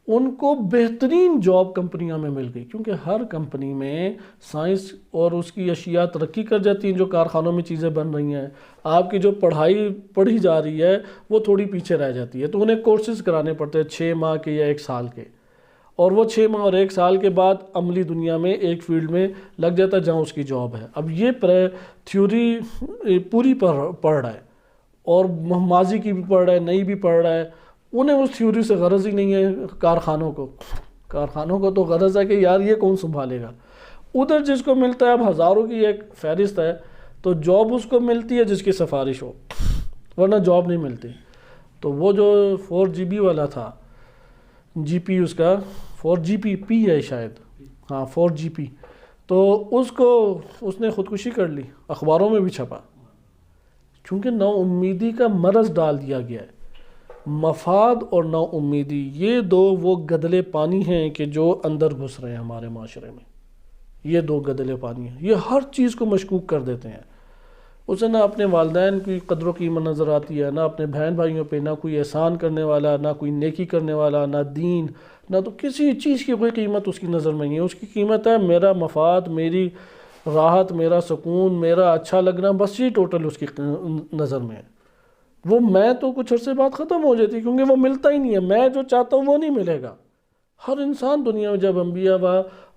ان کو بہترین جاب کمپنیوں میں مل گئی، کیونکہ ہر کمپنی میں سائنس اور اس کی اشیاء ترقی کر جاتی ہیں، جو کارخانوں میں چیزیں بن رہی ہیں، آپ کی جو پڑھائی پڑھی جا رہی ہے وہ تھوڑی پیچھے رہ جاتی ہے، تو انہیں کورسز کرانے پڑتے ہیں 6 ماہ کے یا 1 سال کے، اور وہ 6 ماہ اور 1 سال کے بعد عملی دنیا میں ایک فیلڈ میں لگ جاتا ہے جہاں اس کی جاب ہے۔ اب یہ تھیوری پوری پڑھ رہا ہے اور ماضی کی بھی پڑھ رہا ہے، نئی بھی پڑھ رہا ہے، انہیں اس تھیوری سے غرض ہی نہیں ہے۔ کارخانوں کو تو غرض ہے کہ یار یہ کون سنبھالے گا۔ ادھر جس کو ملتا ہے، اب ہزاروں کی ایک فہرست ہے، تو جاب اس کو ملتی ہے جس کی سفارش ہو، ورنہ جاب نہیں ملتی۔ تو وہ جو 4GB والا تھا، جی پی اس کا 4GP ہے شاید، ہاں 4GP، تو اس نے خودکشی کر لی، اخباروں میں بھی چھپا، چونکہ نا امیدی کا مرض ڈال دیا گیا ہے۔ مفاد اور نا امیدی، یہ دو وہ گدلے پانی ہیں کہ جو اندر گھس رہے ہیں ہمارے معاشرے میں۔ یہ 2 گدلے پانی ہیں، یہ ہر چیز کو مشکوک کر دیتے ہیں۔ اسے نہ اپنے والدین کی قدر و قیمت نظر آتی ہے، نہ اپنے بہن بھائیوں پہ، نہ کوئی احسان کرنے والا، نہ کوئی نیکی کرنے والا، نہ دین، نہ تو کسی چیز کی کوئی قیمت اس کی نظر میں نہیں ہے۔ اس کی قیمت ہے میرا مفاد، میری راحت، میرا سکون، میرا اچھا لگنا، بس یہ ٹوٹل اس کی نظر میں ہے۔ وہ میں تو کچھ عرصے بعد ختم ہو جاتی، کیونکہ وہ ملتا ہی نہیں ہے۔ میں جو چاہتا ہوں وہ نہیں ملے گا۔ ہر انسان دنیا میں، جب انبیاء و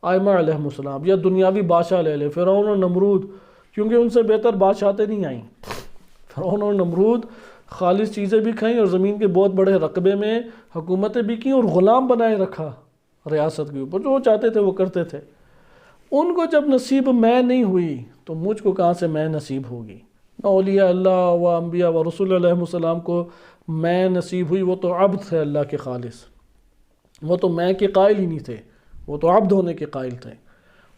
ائمہ علیہ السلام یا دنیاوی بادشاہ لے لے، فرعون اور نمرود، کیونکہ ان سے بہتر بادشاہتیں نہیں آئیں۔ فرعون اور نمرود خالص چیزیں بھی کھائیں اور زمین کے بہت بڑے رقبے میں حکومتیں بھی کیں اور غلام بنائے رکھا ریاست کے اوپر، جو وہ چاہتے تھے وہ کرتے تھے۔ ان کو جب نصیب میں نہیں ہوئی تو مجھ کو کہاں سے میں نصیب ہوگی؟ نہ اولیاء اللہ و انبیاء و رسول علیہ السلام کو میں نصیب ہوئی، وہ تو عبد تھے اللہ کے خالص، وہ تو میں کے قائل ہی نہیں تھے، وہ تو عبد ہونے کے قائل تھے۔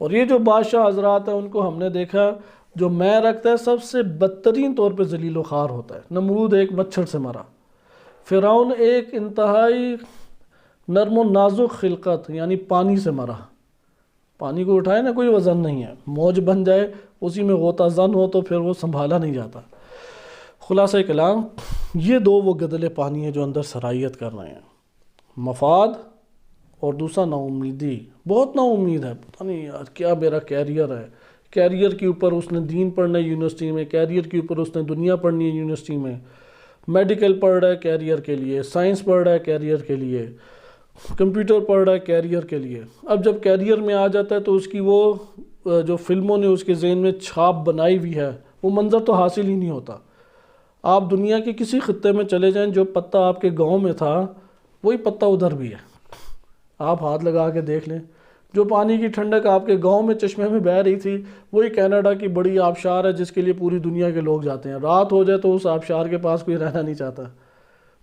اور یہ جو بادشاہ حضرات ہیں، ان کو ہم نے دیکھا جو میں رکھتا ہے سب سے بدترین طور پہ ذلیل و خوار ہوتا ہے۔ نمرود ایک مچھر سے مرا، فرعون ایک انتہائی نرم و نازک خلقت یعنی پانی سے مرا۔ پانی کو اٹھائے نا، کوئی وزن نہیں ہے، موج بن جائے اسی میں غوطہ زن ہو تو پھر وہ سنبھالا نہیں جاتا۔ خلاصہ کلام، یہ 2 وہ گدلے پانی ہیں جو اندر سرایت کر رہے ہیں، مفاد اور دوسرا نا امیدی۔ بہت نا امید ہے، پتہ نہیں یار کیا میرا کیریئر ہے، کیریئر کے اوپر اس نے دین پڑھنا ہے یونیورسٹی میں، کیریئر کے اوپر اس نے دنیا پڑھنی ہے یونیورسٹی میں، میڈیکل پڑھ رہا ہے کیریئر کے لیے، سائنس پڑھ رہا ہے کیریئر کے لیے، کمپیوٹر پڑھ رہا ہے کیریئر کے لیے۔ اب جب کیریئر میں آ جاتا ہے تو اس کی وہ جو فلموں نے اس کے ذہن میں چھاپ بنائی ہوئی ہے، وہ منظر تو حاصل ہی نہیں ہوتا۔ آپ دنیا کے کسی خطے میں چلے جائیں، جو پتہ آپ کے گاؤں میں تھا وہی پتہ ادھر بھی ہے، آپ ہاتھ لگا کے دیکھ لیں۔ جو پانی کی ٹھنڈک آپ کے گاؤں میں چشمے میں بہہ رہی تھی، وہی کینیڈا کی بڑی آبشار ہے جس کے لیے پوری دنیا کے لوگ جاتے ہیں۔ رات ہو جائے تو اس آبشار کے پاس کوئی رہنا نہیں چاہتا۔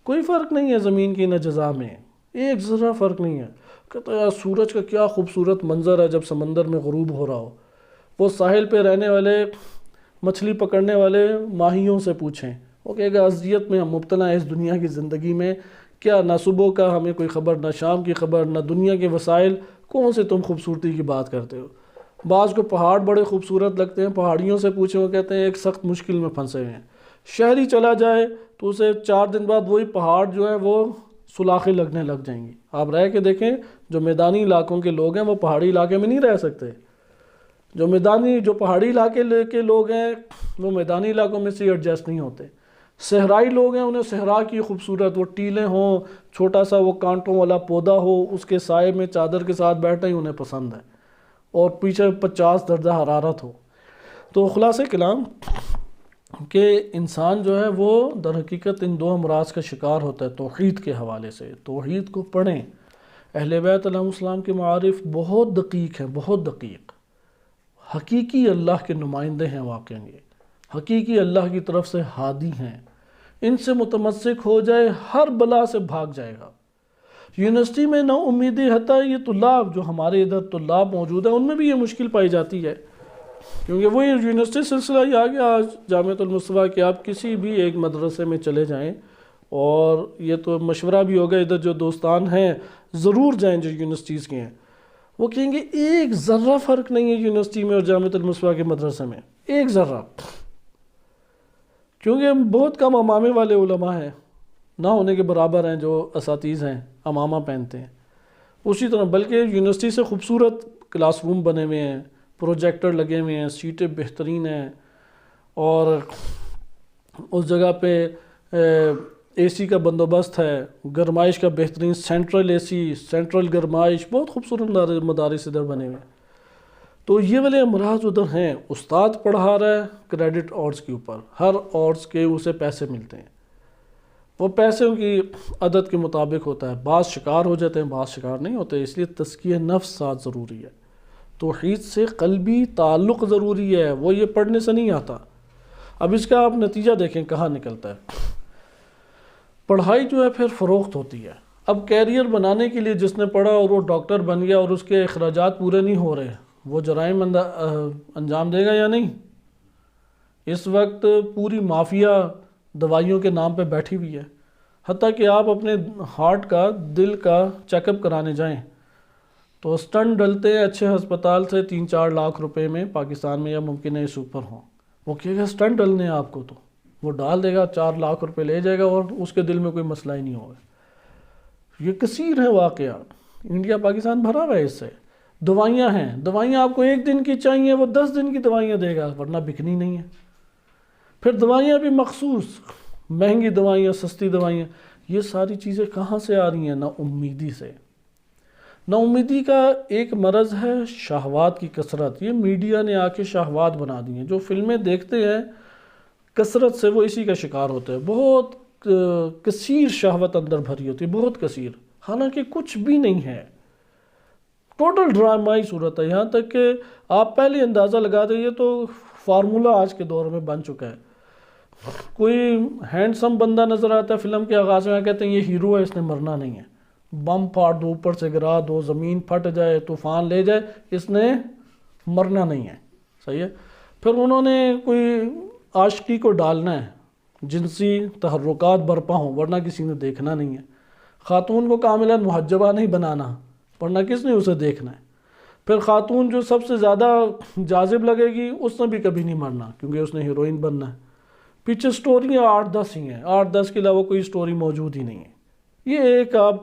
کوئی فرق نہیں ہے زمین کی نہ جزا میں، ایک ذرہ فرق نہیں ہے۔ کہتا ہے یار سورج کا کیا خوبصورت منظر ہے جب سمندر میں غروب ہو رہا ہو۔ وہ ساحل پہ رہنے والے مچھلی پکڑنے والے ماہیوں سے پوچھیں، وہ کہے گا اذیت میں ہم مبتلا ہیں اس دنیا کی زندگی میں، کیا نہ صبح کا ہمیں کوئی خبر، نہ شام کی خبر، نہ دنیا کے وسائل، کون سے تم خوبصورتی کی بات کرتے ہو؟ بعض کو پہاڑ بڑے خوبصورت لگتے ہیں، پہاڑیوں سے پوچھیں، وہ کہتے ہیں ایک سخت مشکل میں پھنسے ہوئے ہیں۔ شہری چلا جائے تو اسے 4 دن بعد وہی پہاڑ جو ہے وہ سلاخیں لگنے لگ جائیں گی۔ آپ رہ کے دیکھیں، جو میدانی علاقوں کے لوگ ہیں وہ پہاڑی علاقے میں نہیں رہ سکتے۔ جو پہاڑی علاقے کے لوگ ہیں وہ میدانی علاقوں میں سے ایڈجسٹ نہیں ہوتے۔ صحرائی لوگ ہیں، انہیں صحرا کی خوبصورت وہ ٹیلیں ہوں، چھوٹا سا وہ کانٹوں والا پودا ہو، اس کے سائے میں چادر کے ساتھ بیٹھنا ہی انہیں پسند ہے، اور پیچھے 50 درجہ حرارت ہو۔ تو خلاصہ کلام کہ انسان جو ہے وہ در حقیقت ان 2 امراض کا شکار ہوتا ہے توحید کے حوالے سے۔ توحید کو پڑھیں۔ اہل بیت علیہ السلام کے معارف بہت دقیق ہیں، بہت دقیق، حقیقی اللہ کے نمائندے ہیں واقعی، یہ حقیقی اللہ کی طرف سے ہادی ہیں۔ ان سے متمسک ہو جائے ہر بلا سے بھاگ جائے گا۔ یونیورسٹی میں نا امیدی، حتیٰ یہ طلاب جو ہمارے ادھر طلاب موجود ہیں ان میں بھی یہ مشکل پائی جاتی ہے، کیونکہ وہی یونیورسٹی سلسلہ ہی آ گیا آج جامعۃ المصطفیٰ کہ آپ کسی بھی ایک مدرسے میں چلے جائیں، اور یہ تو مشورہ بھی ہوگا ادھر جو دوستان ہیں ضرور جائیں جو یونیورسٹیز کے ہیں، وہ کہیں گے ایک ذرہ فرق نہیں ہے یونیورسٹی میں اور جامعۃ المصطفیٰ کے مدرسے میں، ایک ذرہ۔ کیونکہ بہت کم امامے والے علماء ہیں، نہ ہونے کے برابر ہیں جو اساتذ ہیں امامہ پہنتے ہیں. اسی طرح بلکہ یونیورسٹی سے خوبصورت کلاس روم بنے ہوئے ہیں، پروجیکٹر لگے ہوئے ہیں، سیٹیں بہترین ہیں، اور اس جگہ پہ اے سی کا بندوبست ہے، گرمائش کا بہترین سینٹرل اے سی، سینٹرل گرمائش، بہت خوبصورت مدارس ادھر بنے ہوئے ہیں. تو یہ والے امراض ادھر ہیں. استاد پڑھا رہا ہے کریڈٹ آورز کے اوپر، ہر آورز کے اسے پیسے ملتے ہیں، وہ پیسوں کی عدد کے مطابق ہوتا ہے. بعض شکار ہو جاتے ہیں، بعض شکار نہیں ہوتے. اس لیے تزکیہ نفس ساتھ ضروری ہے. توحید سے قلبی تعلق ضروری ہے، وہ یہ پڑھنے سے نہیں آتا. اب اس کا آپ نتیجہ دیکھیں کہاں نکلتا ہے. پڑھائی جو ہے پھر فروخت ہوتی ہے. اب کیریئر بنانے کے لیے جس نے پڑھا اور وہ ڈاکٹر بن گیا اور اس کے اخراجات پورے نہیں ہو رہے، وہ جرائم انجام دے گا یا نہیں؟ اس وقت پوری مافیا دوائیوں کے نام پہ بیٹھی ہوئی ہے. حتیٰ کہ آپ اپنے ہارٹ کا، دل کا چیک اپ کرانے جائیں تو سٹنٹ ڈلتے ہیں اچھے ہسپتال سے 3-4 لاکھ روپے میں، پاکستان میں یا ممکن ہے اس اوپر ہوں. وہ کہے گا سٹنٹ ڈلنے آپ کو، تو وہ ڈال دے گا، 4 لاکھ روپے لے جائے گا اور اس کے دل میں کوئی مسئلہ ہی نہیں ہوگا. یہ کثیر ہے واقعہ، انڈیا پاکستان بھرا ہوا ہے اس سے. دوائیاں ہیں، دوائیاں آپ کو 1 دن کی چاہیے، وہ 10 دن کی دوائیاں دے گا، ورنہ بکنی نہیں ہے. پھر دوائیاں بھی مخصوص، مہنگی دوائیاں، سستی دوائیاں. یہ ساری چیزیں کہاں سے آ رہی ہیں؟ نا امیدی سے. نا امیدی کا ایک مرض ہے شہوات کی کثرت. یہ میڈیا نے آ کے شہوات بنا دی ہیں. جو فلمیں دیکھتے ہیں کثرت سے وہ اسی کا شکار ہوتے ہیں. بہت کثیر شہوت اندر بھری ہوتی ہے، بہت کثیر، حالانکہ کچھ بھی نہیں ہے. ٹوٹل ڈرامائی صورت ہے. یہاں تک کہ آپ پہلے اندازہ لگا دیں، یہ تو فارمولہ آج کے دور میں بن چکا ہے. کوئی ہینڈسم بندہ نظر آتا ہے فلم کے آغاز میں، کہتے ہیں یہ ہیرو ہے، اس نے مرنا نہیں ہے. بم پھاڑ دو، اوپر سے گرا دو، زمین پھٹ جائے، طوفان لے جائے، اس نے مرنا نہیں ہے. صحیح ہے. پھر انہوں نے کوئی عاشقی کو ڈالنا ہے، جنسی تحرکات برپا ہوں، ورنہ کسی نے دیکھنا نہیں ہے. خاتون کو کاملاً محجبہ نہیں بنانا، ورنہ کس نے اسے دیکھنا ہے. پھر خاتون جو سب سے زیادہ جاذب لگے گی، اس نے بھی کبھی نہیں مرنا، کیونکہ اس نے ہیروئن بننا ہے. پیچھے سٹوریاں 8-10 ہی ہیں، 8-10 کے علاوہ کوئی سٹوری موجود ہی نہیں ہے. یہ ایک آپ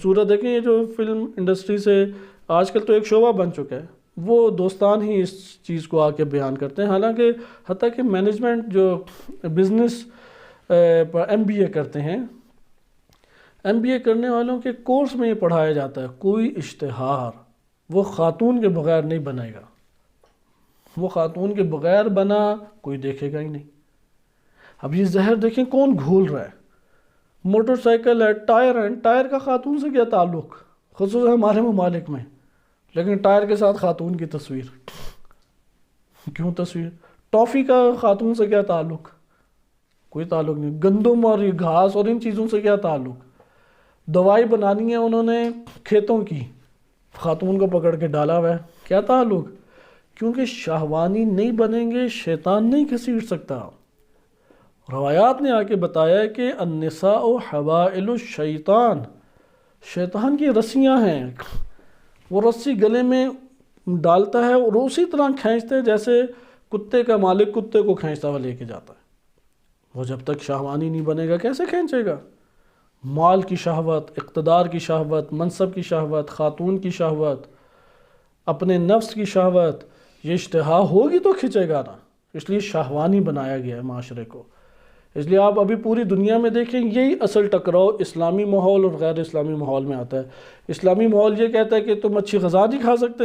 صورت دیکھیں، یہ جو فلم انڈسٹری سے آج کل تو ایک شعبہ بن چکا ہے، وہ دوستان ہی اس چیز کو آ کے بیان کرتے ہیں. حالانکہ حتیٰ کہ مینجمنٹ جو بزنس پر MBA کرتے ہیں، MBA کرنے والوں کے کورس میں یہ پڑھایا جاتا ہے کوئی اشتہار وہ خاتون کے بغیر نہیں بنے گا. وہ خاتون کے بغیر بنا کوئی دیکھے گا ہی نہیں. اب یہ زہر دیکھیں کون گھول رہا ہے. موٹر سائیکل ہے، ٹائر ہیں، ٹائر کا خاتون سے کیا تعلق، خصوصاً ہمارے ممالک میں. لیکن ٹائر کے ساتھ خاتون کی تصویر، کیوں تصویر؟ ٹافی کا خاتون سے کیا تعلق؟ کوئی تعلق نہیں. گندم اور گھاس اور ان چیزوں سے کیا تعلق؟ دوائی بنانی ہے انہوں نے کھیتوں کی، خاتون کو پکڑ کے ڈالا ہوا ہے، کیا تعلق؟ کیونکہ شہوانی نہیں بنیں گے، شیطان نہیں گھسیٹ سکتا. روایات نے آ کے بتایا ہے کہ النساء حبائل الشیطان، شیطان کی رسیاں ہیں. وہ رسی گلے میں ڈالتا ہے اور اسی طرح کھینچتے جیسے کتے کا مالک کتے کو کھینچتا ہوا لے کے جاتا ہے. وہ جب تک شہوانی نہیں بنے گا کیسے کھینچے گا؟ مال کی شہوت، اقتدار کی شہوت، منصب کی شہوت، خاتون کی شہوت، اپنے نفس کی شہوت، یہ اشتہا ہوگی تو کھنچے گا نا. اس لیے شہوانی بنایا گیا ہے معاشرے کو. اس لیے آپ ابھی پوری دنیا میں دیکھیں، یہی اصل ٹکراؤ اسلامی ماحول اور غیر اسلامی ماحول میں آتا ہے. اسلامی ماحول یہ کہتا ہے کہ تم اچھی غذا نہیں کھا سکتے.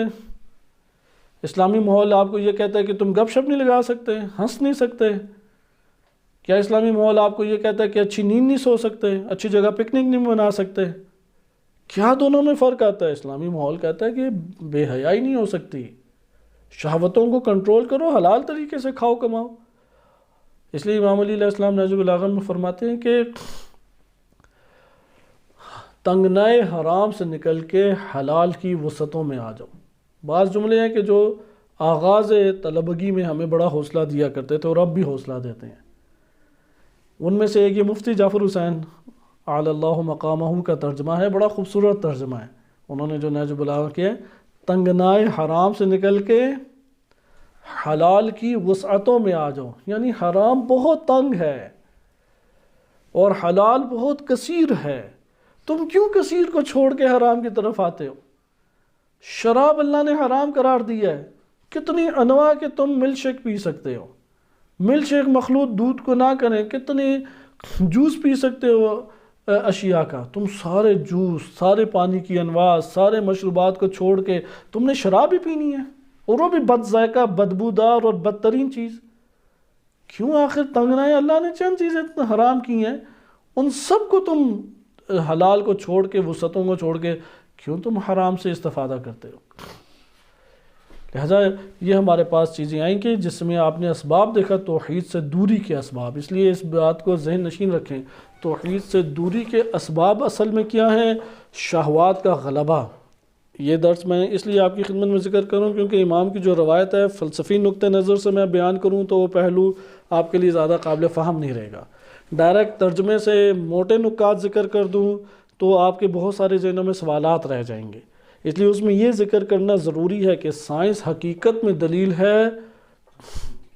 اسلامی ماحول آپ کو یہ کہتا ہے کہ تم گپ شپ نہیں لگا سکتے، ہنس نہیں سکتے. کیا اسلامی ماحول آپ کو یہ کہتا ہے کہ اچھی نیند نہیں سو سکتے، اچھی جگہ پکنک نہیں بنا سکتے؟ کیا دونوں میں فرق آتا ہے؟ اسلامی ماحول کہتا ہے کہ بے حیائی نہیں ہو سکتی، شہوتوں کو کنٹرول کرو، حلال طریقے سے کھاؤ کماؤ. اس لیے امام علی علیہ السلام نہج البلاغہ میں فرماتے ہیں کہ تنگنائے حرام سے نکل کے حلال کی وسعتوں میں آ جاؤ. بعض جملے ہیں کہ جو آغاز طلبگی میں ہمیں بڑا حوصلہ دیا کرتے تھے اور اب بھی حوصلہ دیتے ہیں. ان میں سے ایک یہ مفتی جعفر حسین اعلی اللہ مقامہ کا ترجمہ ہے، بڑا خوبصورت ترجمہ ہے. انہوں نے جو نہج البلاغہ کیا ہے، تنگنائے حرام سے نکل کے حلال کی وسعتوں میں آ جاؤ، یعنی حرام بہت تنگ ہے اور حلال بہت کثیر ہے، تم کیوں کثیر کو چھوڑ کے حرام کی طرف آتے ہو؟ شراب اللہ نے حرام قرار دیا ہے، کتنی انواع کے تم ملک شیک پی سکتے ہو، ملک شیک مخلوط دودھ کو نہ کریں، کتنے جوس پی سکتے ہو اشیاء کا، تم سارے جوس، سارے پانی کی انواع، سارے مشروبات کو چھوڑ کے تم نے شراب ہی پینی ہے، اور وہ بھی بد ذائقہ، بدبودار اور بدترین چیز۔ کیوں آخر تنگنا ہے؟ اللہ نے چند چیزیں حرام کی ہیں، ان سب کو تم حلال کو چھوڑ کے، وسعتوں کو چھوڑ کے کیوں تم حرام سے استفادہ کرتے ہو؟ لہذا یہ ہمارے پاس چیزیں آئیں کہ جس میں آپ نے اسباب دیکھا توحید سے دوری کے اسباب، اس لیے اس بات کو ذہن نشین رکھیں، توحید سے دوری کے اسباب اصل میں کیا ہیں؟ شہوات کا غلبہ۔ یہ درس میں اس لیے آپ کی خدمت میں ذکر کروں کیونکہ امام کی جو روایت ہے فلسفی نقطہ نظر سے میں بیان کروں تو وہ پہلو آپ کے لیے زیادہ قابل فہم نہیں رہے گا، ڈائریکٹ ترجمے سے موٹے نکات ذکر کر دوں تو آپ کے بہت سارے ذہنوں میں سوالات رہ جائیں گے، اس لیے اس میں یہ ذکر کرنا ضروری ہے کہ سائنس حقیقت میں دلیل ہے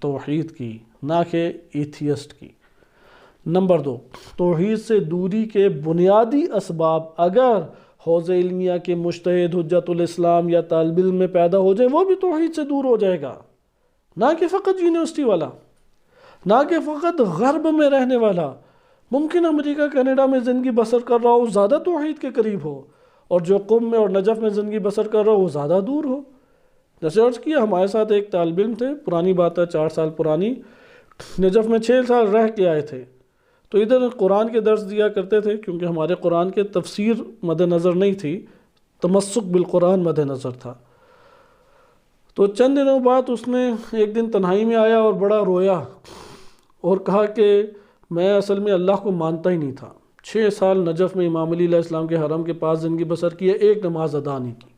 توحید کی، نہ کہ ایتھیسٹ کی۔ نمبر 2، توحید سے دوری کے بنیادی اسباب اگر حوض علمیہ کے مجتہد حجت الاسلام یا طالب علم میں پیدا ہو جائے وہ بھی توحید سے دور ہو جائے گا، نہ کہ فقط یونیورسٹی والا، نہ کہ فقط غرب میں رہنے والا۔ ممکن امریکہ کینیڈا میں زندگی بسر کر رہا ہو زیادہ توحید کے قریب ہو، اور جو قم میں اور نجف میں زندگی بسر کر رہا ہو وہ زیادہ دور ہو۔ جیسے عرض کیا ہمارے ساتھ ایک طالب علم تھے، پرانی بات ہے 4 سال پرانی، نجف میں 6 سال رہ کے آئے تھے، تو ادھر قرآن کے درس دیا کرتے تھے کیونکہ ہمارے قرآن کے تفسیر مد نظر نہیں تھی، تمسک بالقرآن مد نظر تھا۔ تو چند دنوں بعد اس نے ایک دن تنہائی میں آیا اور بڑا رویا اور کہا کہ میں اصل میں اللہ کو مانتا ہی نہیں تھا، 6 سال نجف میں امام علی علیہ السلام کے حرم کے پاس زندگی بسر کی ہے، ایک نماز ادا نہیں کی،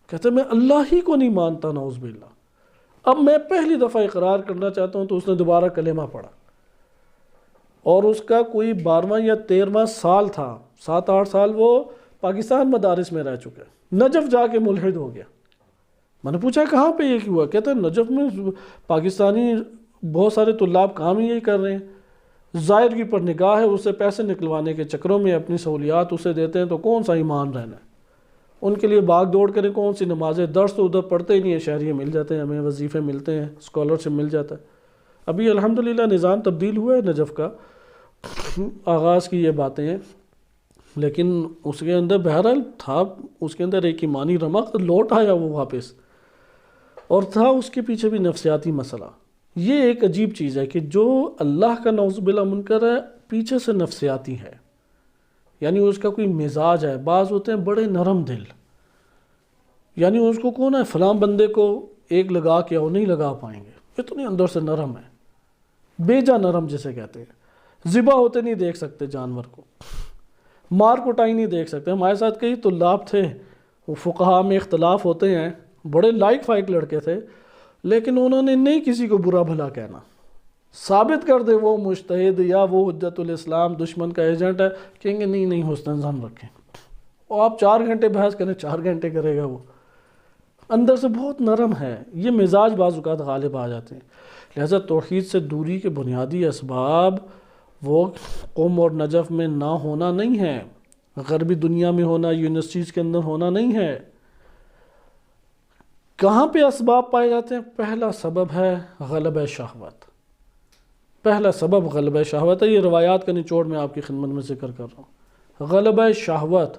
کہتے میں اللہ ہی کو نہیں مانتا، نعوذ باللہ۔ اب میں پہلی دفعہ اقرار کرنا چاہتا ہوں، تو اس نے دوبارہ کلمہ پڑھا، اور اس کا کوئی 12واں یا 13واں سال تھا، 7-8 سال وہ پاکستان مدارس میں رہ چکے، نجف جا کے ملحد ہو گیا۔ میں نے پوچھا کہاں پہ یہ ہوا؟ کہتے ہیں نجف میں پاکستانی بہت سارے طلاب کام ہی یہی کر رہے ہیں، ظاہر کی پر نگاہ ہے، اسے پیسے نکلوانے کے چکروں میں اپنی سہولیات اسے دیتے ہیں، تو کون سا ایمان رہنا ہے ان کے لیے، بھاگ دوڑ کریں کون سی نمازیں، درس تو ادھر پڑھتے ہی نہیں ہیں، شہریے مل جاتے ہیں، ہمیں وظیفے ملتے ہیں، اسکالرشپ مل جاتا ہے۔ ابھی الحمدللہ نظام تبدیل ہوا ہے نجف کا، آغاز کی یہ باتیں ہیں، لیکن اس کے اندر بہرحال تھا، اس کے اندر ایک ایمانی رمق لوٹ آیا وہ واپس، اور تھا اس کے پیچھے بھی نفسیاتی مسئلہ۔ یہ ایک عجیب چیز ہے کہ جو اللہ کا نعوذ باللہ منکر ہے پیچھے سے نفسیاتی ہے، یعنی اس کا کوئی مزاج ہے، بعض ہوتے ہیں بڑے نرم دل، یعنی اس کو کون ہے فلاں بندے کو ایک لگا کے وہ نہیں لگا پائیں گے، اتنے اندر سے نرم ہے، بیجا نرم جسے کہتے ہیں، ذبح ہوتے نہیں دیکھ سکتے جانور کو، مار کٹائی نہیں دیکھ سکتے۔ ہمارے ساتھ کئی طلاب تھے، وہ فقہا میں اختلاف ہوتے ہیں، بڑے لائق فائق لڑکے تھے، لیکن انہوں نے نہیں کسی کو برا بھلا کہنا، ثابت کر دے وہ مجتہد یا وہ حجت الاسلام دشمن کا ایجنٹ ہے، کہیں گے نہیں نہیں حسن ظن رکھیں، اور آپ 4 گھنٹے بحث کریں 4 گھنٹے کرے گا، وہ اندر سے بہت نرم ہے، یہ مزاج بعض اوقات غالب آ جاتے ہیں۔ لہذا توحید سے دوری کے بنیادی اسباب وہ قم اور نجف میں نہ ہونا نہیں ہے، غربی دنیا میں ہونا، یونیورسٹیز کے اندر ہونا نہیں ہے۔ کہاں پہ اسباب پائے جاتے ہیں؟ پہلا سبب ہے غلبہ شہوت، پہلا سبب غلبہ شہوت ہے، یہ روایات کا نچوڑ میں آپ کی خدمت میں ذکر کر رہا ہوں، غلبہ شہوت۔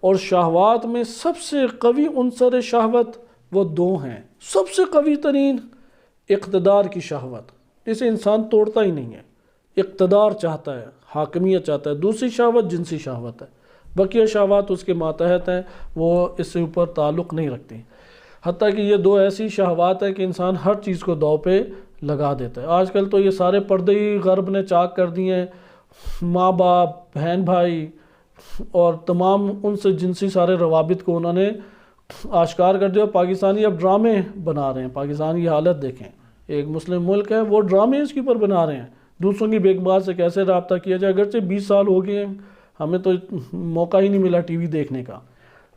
اور شہوات میں سب سے قوی عنصر شہوت وہ 2 ہیں، سب سے قوی ترین اقتدار کی شہوت، اسے انسان توڑتا ہی نہیں ہے، اقتدار چاہتا ہے، حاکمیت چاہتا ہے۔ دوسری شہوت جنسی شہوت ہے، بقیہ شہوات اس کے ماتحت ہیں، وہ اس سے اوپر تعلق نہیں رکھتی، حتیٰ کہ یہ 2 ایسی شہوات ہیں کہ انسان ہر چیز کو داؤ پہ لگا دیتا ہے۔ آج کل تو یہ سارے پردے ہی غرب نے چاک کر دیے ہیں، ماں باپ، بہن بھائی اور تمام ان سے جنسی سارے روابط کو انہوں نے آشکار کر دیا۔ پاکستانی اب ڈرامے بنا رہے ہیں، پاکستان کی حالت دیکھیں، ایک مسلم ملک ہے، وہ ڈرامے اس کے اوپر بنا رہے ہیں، دوسروں کی بیگمات سے کیسے رابطہ کیا جائے، اگرچہ 20 سال ہو گئے ہیں، ہمیں تو موقع ہی نہیں ملا ٹی وی دیکھنے کا،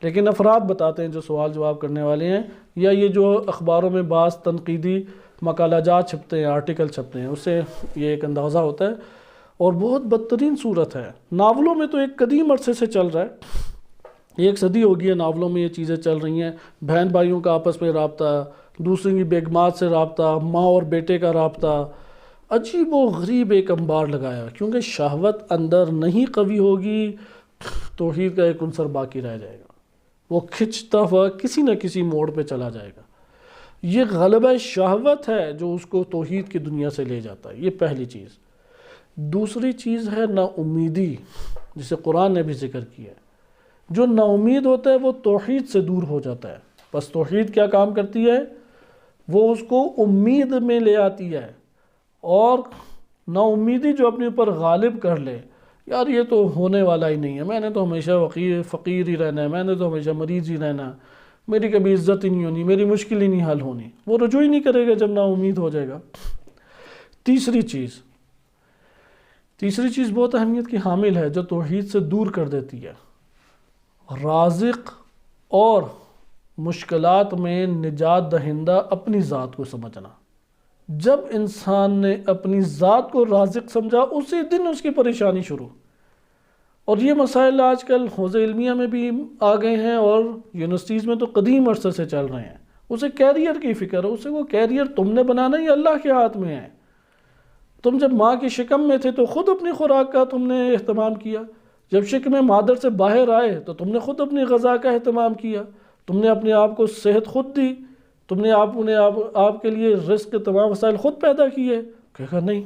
لیکن افراد بتاتے ہیں جو سوال جواب کرنے والے ہیں، یا یہ جو اخباروں میں بعض تنقیدی مقالہ جات چھپتے ہیں، آرٹیکل چھپتے ہیں، اس سے یہ ایک اندازہ ہوتا ہے۔ اور بہت بدترین صورت ہے، ناولوں میں تو ایک قدیم عرصے سے چل رہا ہے، ایک صدی ہو گئی ہے ناولوں میں یہ چیزیں چل رہی ہیں، بہن بھائیوں کا آپس میں رابطہ، دوسرے کی بیگمات سے رابطہ، ماں اور بیٹے کا رابطہ، عجیب و غریب ایک انبار لگایا، کیونکہ شہوت اندر نہیں قوی ہوگی، توحید کا ایک عنصر باقی رہ جائے گا، وہ کھنچتا ہوا کسی نہ کسی موڑ پہ چلا جائے گا۔ یہ غلبہ شہوت ہے جو اس کو توحید کی دنیا سے لے جاتا ہے، یہ پہلی چیز۔ دوسری چیز ہے نا امیدی، جسے قرآن نے بھی ذکر کیا ہے۔ جو نا امید ہوتا ہے وہ توحید سے دور ہو جاتا ہے، بس توحید کیا کام کرتی ہے، وہ اس کو امید میں لے آتی ہے، اور نا امیدی جو اپنے اوپر غالب کر لے، یار یہ تو ہونے والا ہی نہیں ہے، میں نے تو ہمیشہ فقیر ہی رہنا ہے، میں نے تو ہمیشہ مریض ہی رہنا، میری کبھی عزت ہی نہیں ہونی، میری مشکل ہی نہیں حل ہونی، وہ رجوع ہی نہیں کرے گا جب نا امید ہو جائے گا۔ تیسری چیز بہت اہمیت کی حامل ہے جو توحید سے دور کر دیتی ہے، رازق اور مشکلات میں نجات دہندہ اپنی ذات کو سمجھنا۔ جب انسان نے اپنی ذات کو رازق سمجھا، اسی دن اس کی پریشانی شروع۔ اور یہ مسائل آج کل حوزہ علمیہ میں بھی آ گئے ہیں، اور یونیورسٹیز میں تو قدیم عرصے سے چل رہے ہیں۔ اسے کیریئر کی فکر ہے، اسے وہ کیریئر تم نے بنانا ہی اللہ کے ہاتھ میں ہے۔ تم جب ماں کی شکم میں تھے تو خود اپنی خوراک کا تم نے اہتمام کیا، جب شکم مادر سے باہر آئے تو تم نے خود اپنی غذا کا اہتمام کیا، تم نے اپنے آپ کو صحت خود دی، تم نے آپ کے لیے رزق کے تمام وسائل خود پیدا کیے۔ کہا نہیں۔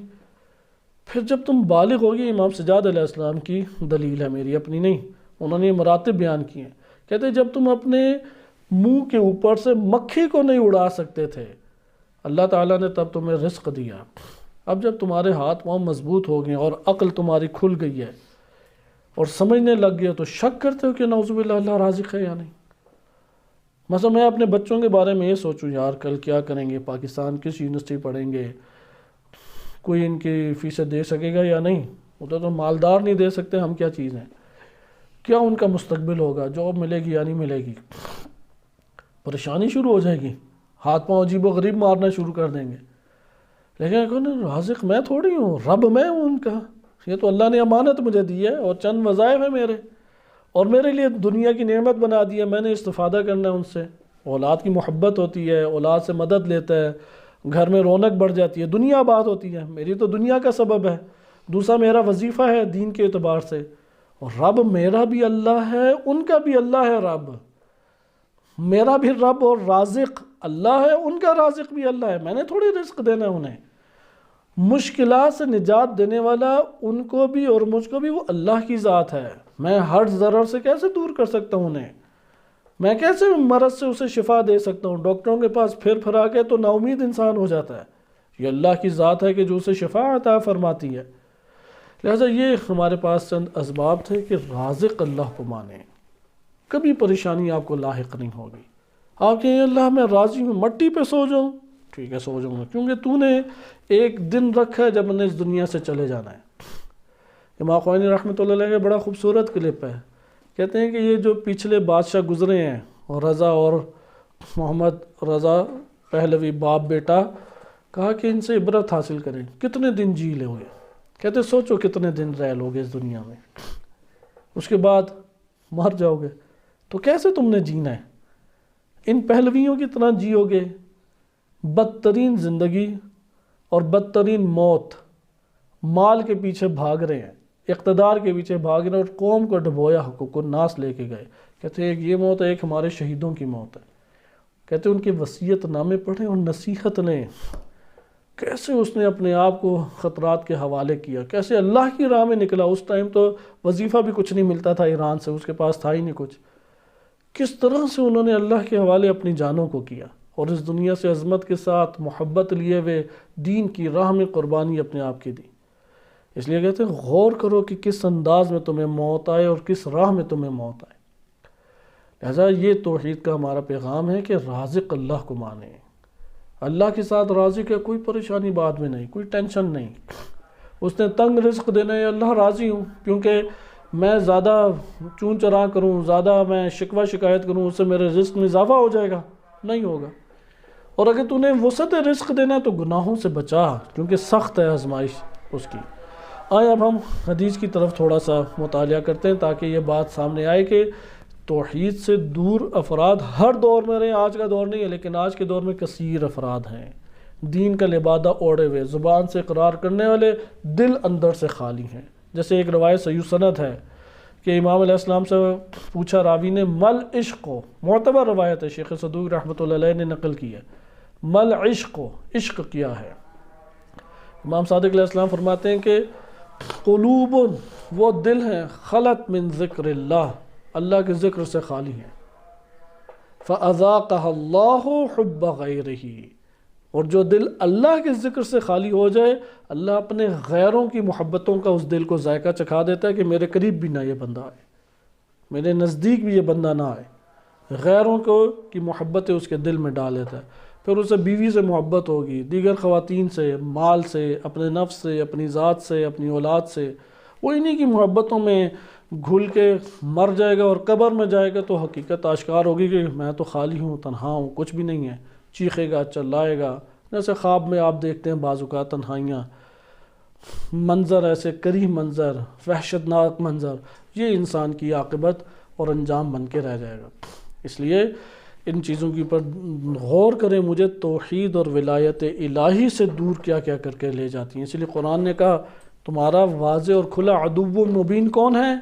پھر جب تم بالغ ہو گئے، امام سجاد علیہ السلام کی دلیل ہے، میری اپنی نہیں، انہوں نے یہ مراتب بیان کیے ہیں، کہتے جب تم اپنے منہ کے اوپر سے مکھی کو نہیں اڑا سکتے تھے، اللہ تعالیٰ نے تب تمہیں رزق دیا۔ اب جب تمہارے ہاتھ پاؤں مضبوط ہو گئے اور عقل تمہاری کھل گئی ہے اور سمجھنے لگ گئے، تو شک کرتے ہو کہ نعوذ باللہ اللہ رازق ہے یا نہیں۔ مثلا میں اپنے بچوں کے بارے میں یہ سوچوں، یار کل کیا کریں گے، پاکستان کس یونیورسٹی پڑھیں گے، کوئی ان کی فیسیں دے سکے گا یا نہیں، ادھر تو مالدار نہیں دے سکتے، ہم کیا چیز ہیں، کیا ان کا مستقبل ہوگا، جاب ملے گی یا نہیں ملے گی، پریشانی شروع ہو جائے گی، ہاتھ پاؤں عجیب و غریب مارنا شروع کر دیں گے۔ لیکن رازق میں تھوڑی ہوں، رب میں ہوں ان کا، یہ تو اللہ نے امانت مجھے دی ہے، اور چند وظائف ہیں میرے، اور میرے لیے دنیا کی نعمت بنا دی ہے، میں نے استفادہ کرنا ہے ان سے۔ اولاد کی محبت ہوتی ہے، اولاد سے مدد لیتا ہے، گھر میں رونق بڑھ جاتی ہے، دنیا آباد ہوتی ہے، میری تو دنیا کا سبب ہے۔ دوسرا میرا وظیفہ ہے دین کے اعتبار سے، اور رب میرا بھی اللہ ہے، ان کا بھی اللہ ہے رب، میرا بھی رب اور رازق اللہ ہے، ان کا رازق بھی اللہ ہے، میں نے تھوڑی رزق دینا ہے انہیں۔ مشکلات سے نجات دینے والا ان کو بھی اور مجھ کو بھی وہ اللہ کی ذات ہے، میں ہر ضرر سے کیسے دور کر سکتا ہوں انہیں، میں کیسے مرض سے اسے شفا دے سکتا ہوں، ڈاکٹروں کے پاس پھر آ کے تو نا امید انسان ہو جاتا ہے، یہ اللہ کی ذات ہے کہ جو اسے شفا عطا فرماتی ہے۔ لہٰذا یہ ہمارے پاس چند اسباب تھے کہ رازق اللہ کو مانیں، کبھی پریشانی آپ کو لاحق نہیں ہوگی۔ آپ کہیں اللہ میں راضی ہوں، مٹی پہ سو جاؤں، ٹھیک ہے سو جاؤں گا، کیونکہ تو نے ایک دن رکھا ہے جب میں نے اس دنیا سے چلے جانا ہے۔ امام خمینی رحمۃ اللہ علیہ کا بڑا خوبصورت کلپ ہے، کہتے ہیں کہ یہ جو پچھلے بادشاہ گزرے ہیں، رضا اور محمد رضا پہلوی باپ بیٹا، کہا کہ ان سے عبرت حاصل کریں، کتنے دن جی لے ہوئے، کہتے سوچو کتنے دن رہ لوگے اس دنیا میں، اس کے بعد مر جاؤ گے، تو کیسے تم نے جینا ہے، ان پہلویوں کی طرح جیو گے، بدترین زندگی اور بدترین موت، مال کے پیچھے بھاگ رہے ہیں، اقتدار کے پیچھے بھاگ رہے ہیں، اور قوم کو ڈبویا، حقوق الناس لے کے گئے، کہتے ہیں ایک یہ موت ہے، ایک ہمارے شہیدوں کی موت ہے، کہتے ہیں ان کی وصیت نامے پڑھیں اور نصیحت لیں، کیسے اس نے اپنے آپ کو خطرات کے حوالے کیا، کیسے اللہ کی راہ میں نکلا، اس ٹائم تو وظیفہ بھی کچھ نہیں ملتا تھا ایران سے، اس کے پاس تھا ہی نہیں کچھ، کس طرح سے انہوں نے اللہ کے حوالے اپنی جانوں کو کیا، اور اس دنیا سے عظمت کے ساتھ محبت لیے ہوئے دین کی راہ میں قربانی اپنے آپ کی دی۔ اس لیے کہتے ہیں غور کرو کہ کس انداز میں تمہیں موت آئے اور کس راہ میں تمہیں موت آئے۔ لہذا یہ توحید کا ہمارا پیغام ہے کہ رازق اللہ کو مانیں، اللہ کے ساتھ رازق ہے، کوئی پریشانی بعد میں نہیں، کوئی ٹینشن نہیں، اس نے تنگ رزق دینا ہے، اللہ راضی ہوں، کیونکہ میں زیادہ چون چرا کروں، زیادہ میں شکوہ شکایت کروں، اس سے میرے رزق میں اضافہ ہو جائے گا؟ نہیں ہوگا۔ اور اگر تو نے وسعت رزق دینا ہے تو گناہوں سے بچا، کیونکہ سخت ہے آزمائش اس کی۔ آئے اب ہم حدیث کی طرف تھوڑا سا مطالعہ کرتے ہیں تاکہ یہ بات سامنے آئے کہ توحید سے دور افراد ہر دور میں رہے، آج کا دور نہیں ہے لیکن آج کے دور میں کثیر افراد ہیں دین کا لبادہ اوڑھے ہوئے، زبان سے اقرار کرنے والے، دل اندر سے خالی ہیں۔ جیسے ایک روایت صحیح سند ہے کہ امام علیہ السلام سے پوچھا راوی نے، مل عشق، معتبر روایت ہے، شیخ صدوق رحمۃ اللہ علیہ نے نقل کی ہے، مل عشق، عشق کیا ہے؟ امام صادق علیہ السلام فرماتے ہیں کہ قلوب، وہ دل ہیں، خلت من ذکر اللہ، اللہ کے ذکر سے خالی ہیں، فَأَذَاقَهَا اللَّهُ حُبَّ غَيْرِهِ، اور جو دل اللہ کے ذکر سے خالی ہو جائے، اللہ اپنے غیروں کی محبتوں کا اس دل کو ذائقہ چکھا دیتا ہے کہ میرے قریب بھی نہ یہ بندہ آئے، میرے نزدیک بھی یہ بندہ نہ آئے، غیروں کو کی محبتیں اس کے دل میں ڈال دیتا ہے۔ پھر اسے بیوی سے محبت ہوگی، دیگر خواتین سے، مال سے، اپنے نفس سے، اپنی ذات سے، اپنی اولاد سے، وہ انہی کی محبتوں میں گھل کے مر جائے گا، اور قبر میں جائے گا تو حقیقت آشکار ہوگی کہ میں تو خالی ہوں، تنہا ہوں، کچھ بھی نہیں ہے، چیخے گا، چلائے گا۔ جیسے خواب میں آپ دیکھتے ہیں بعض اوقات تنہائیاں، منظر ایسے کریہ منظر، وحشت ناک منظر، یہ انسان کی عاقبت اور انجام بن کے رہ جائے گا۔ اس لیے ان چیزوں کے اوپر غور کریں، مجھے توحید اور ولایت الہی سے دور کیا کیا کر کے لے جاتی ہیں۔ اس لیے قرآن نے کہا تمہارا واضح اور کھلا عدو مبین کون ہے؟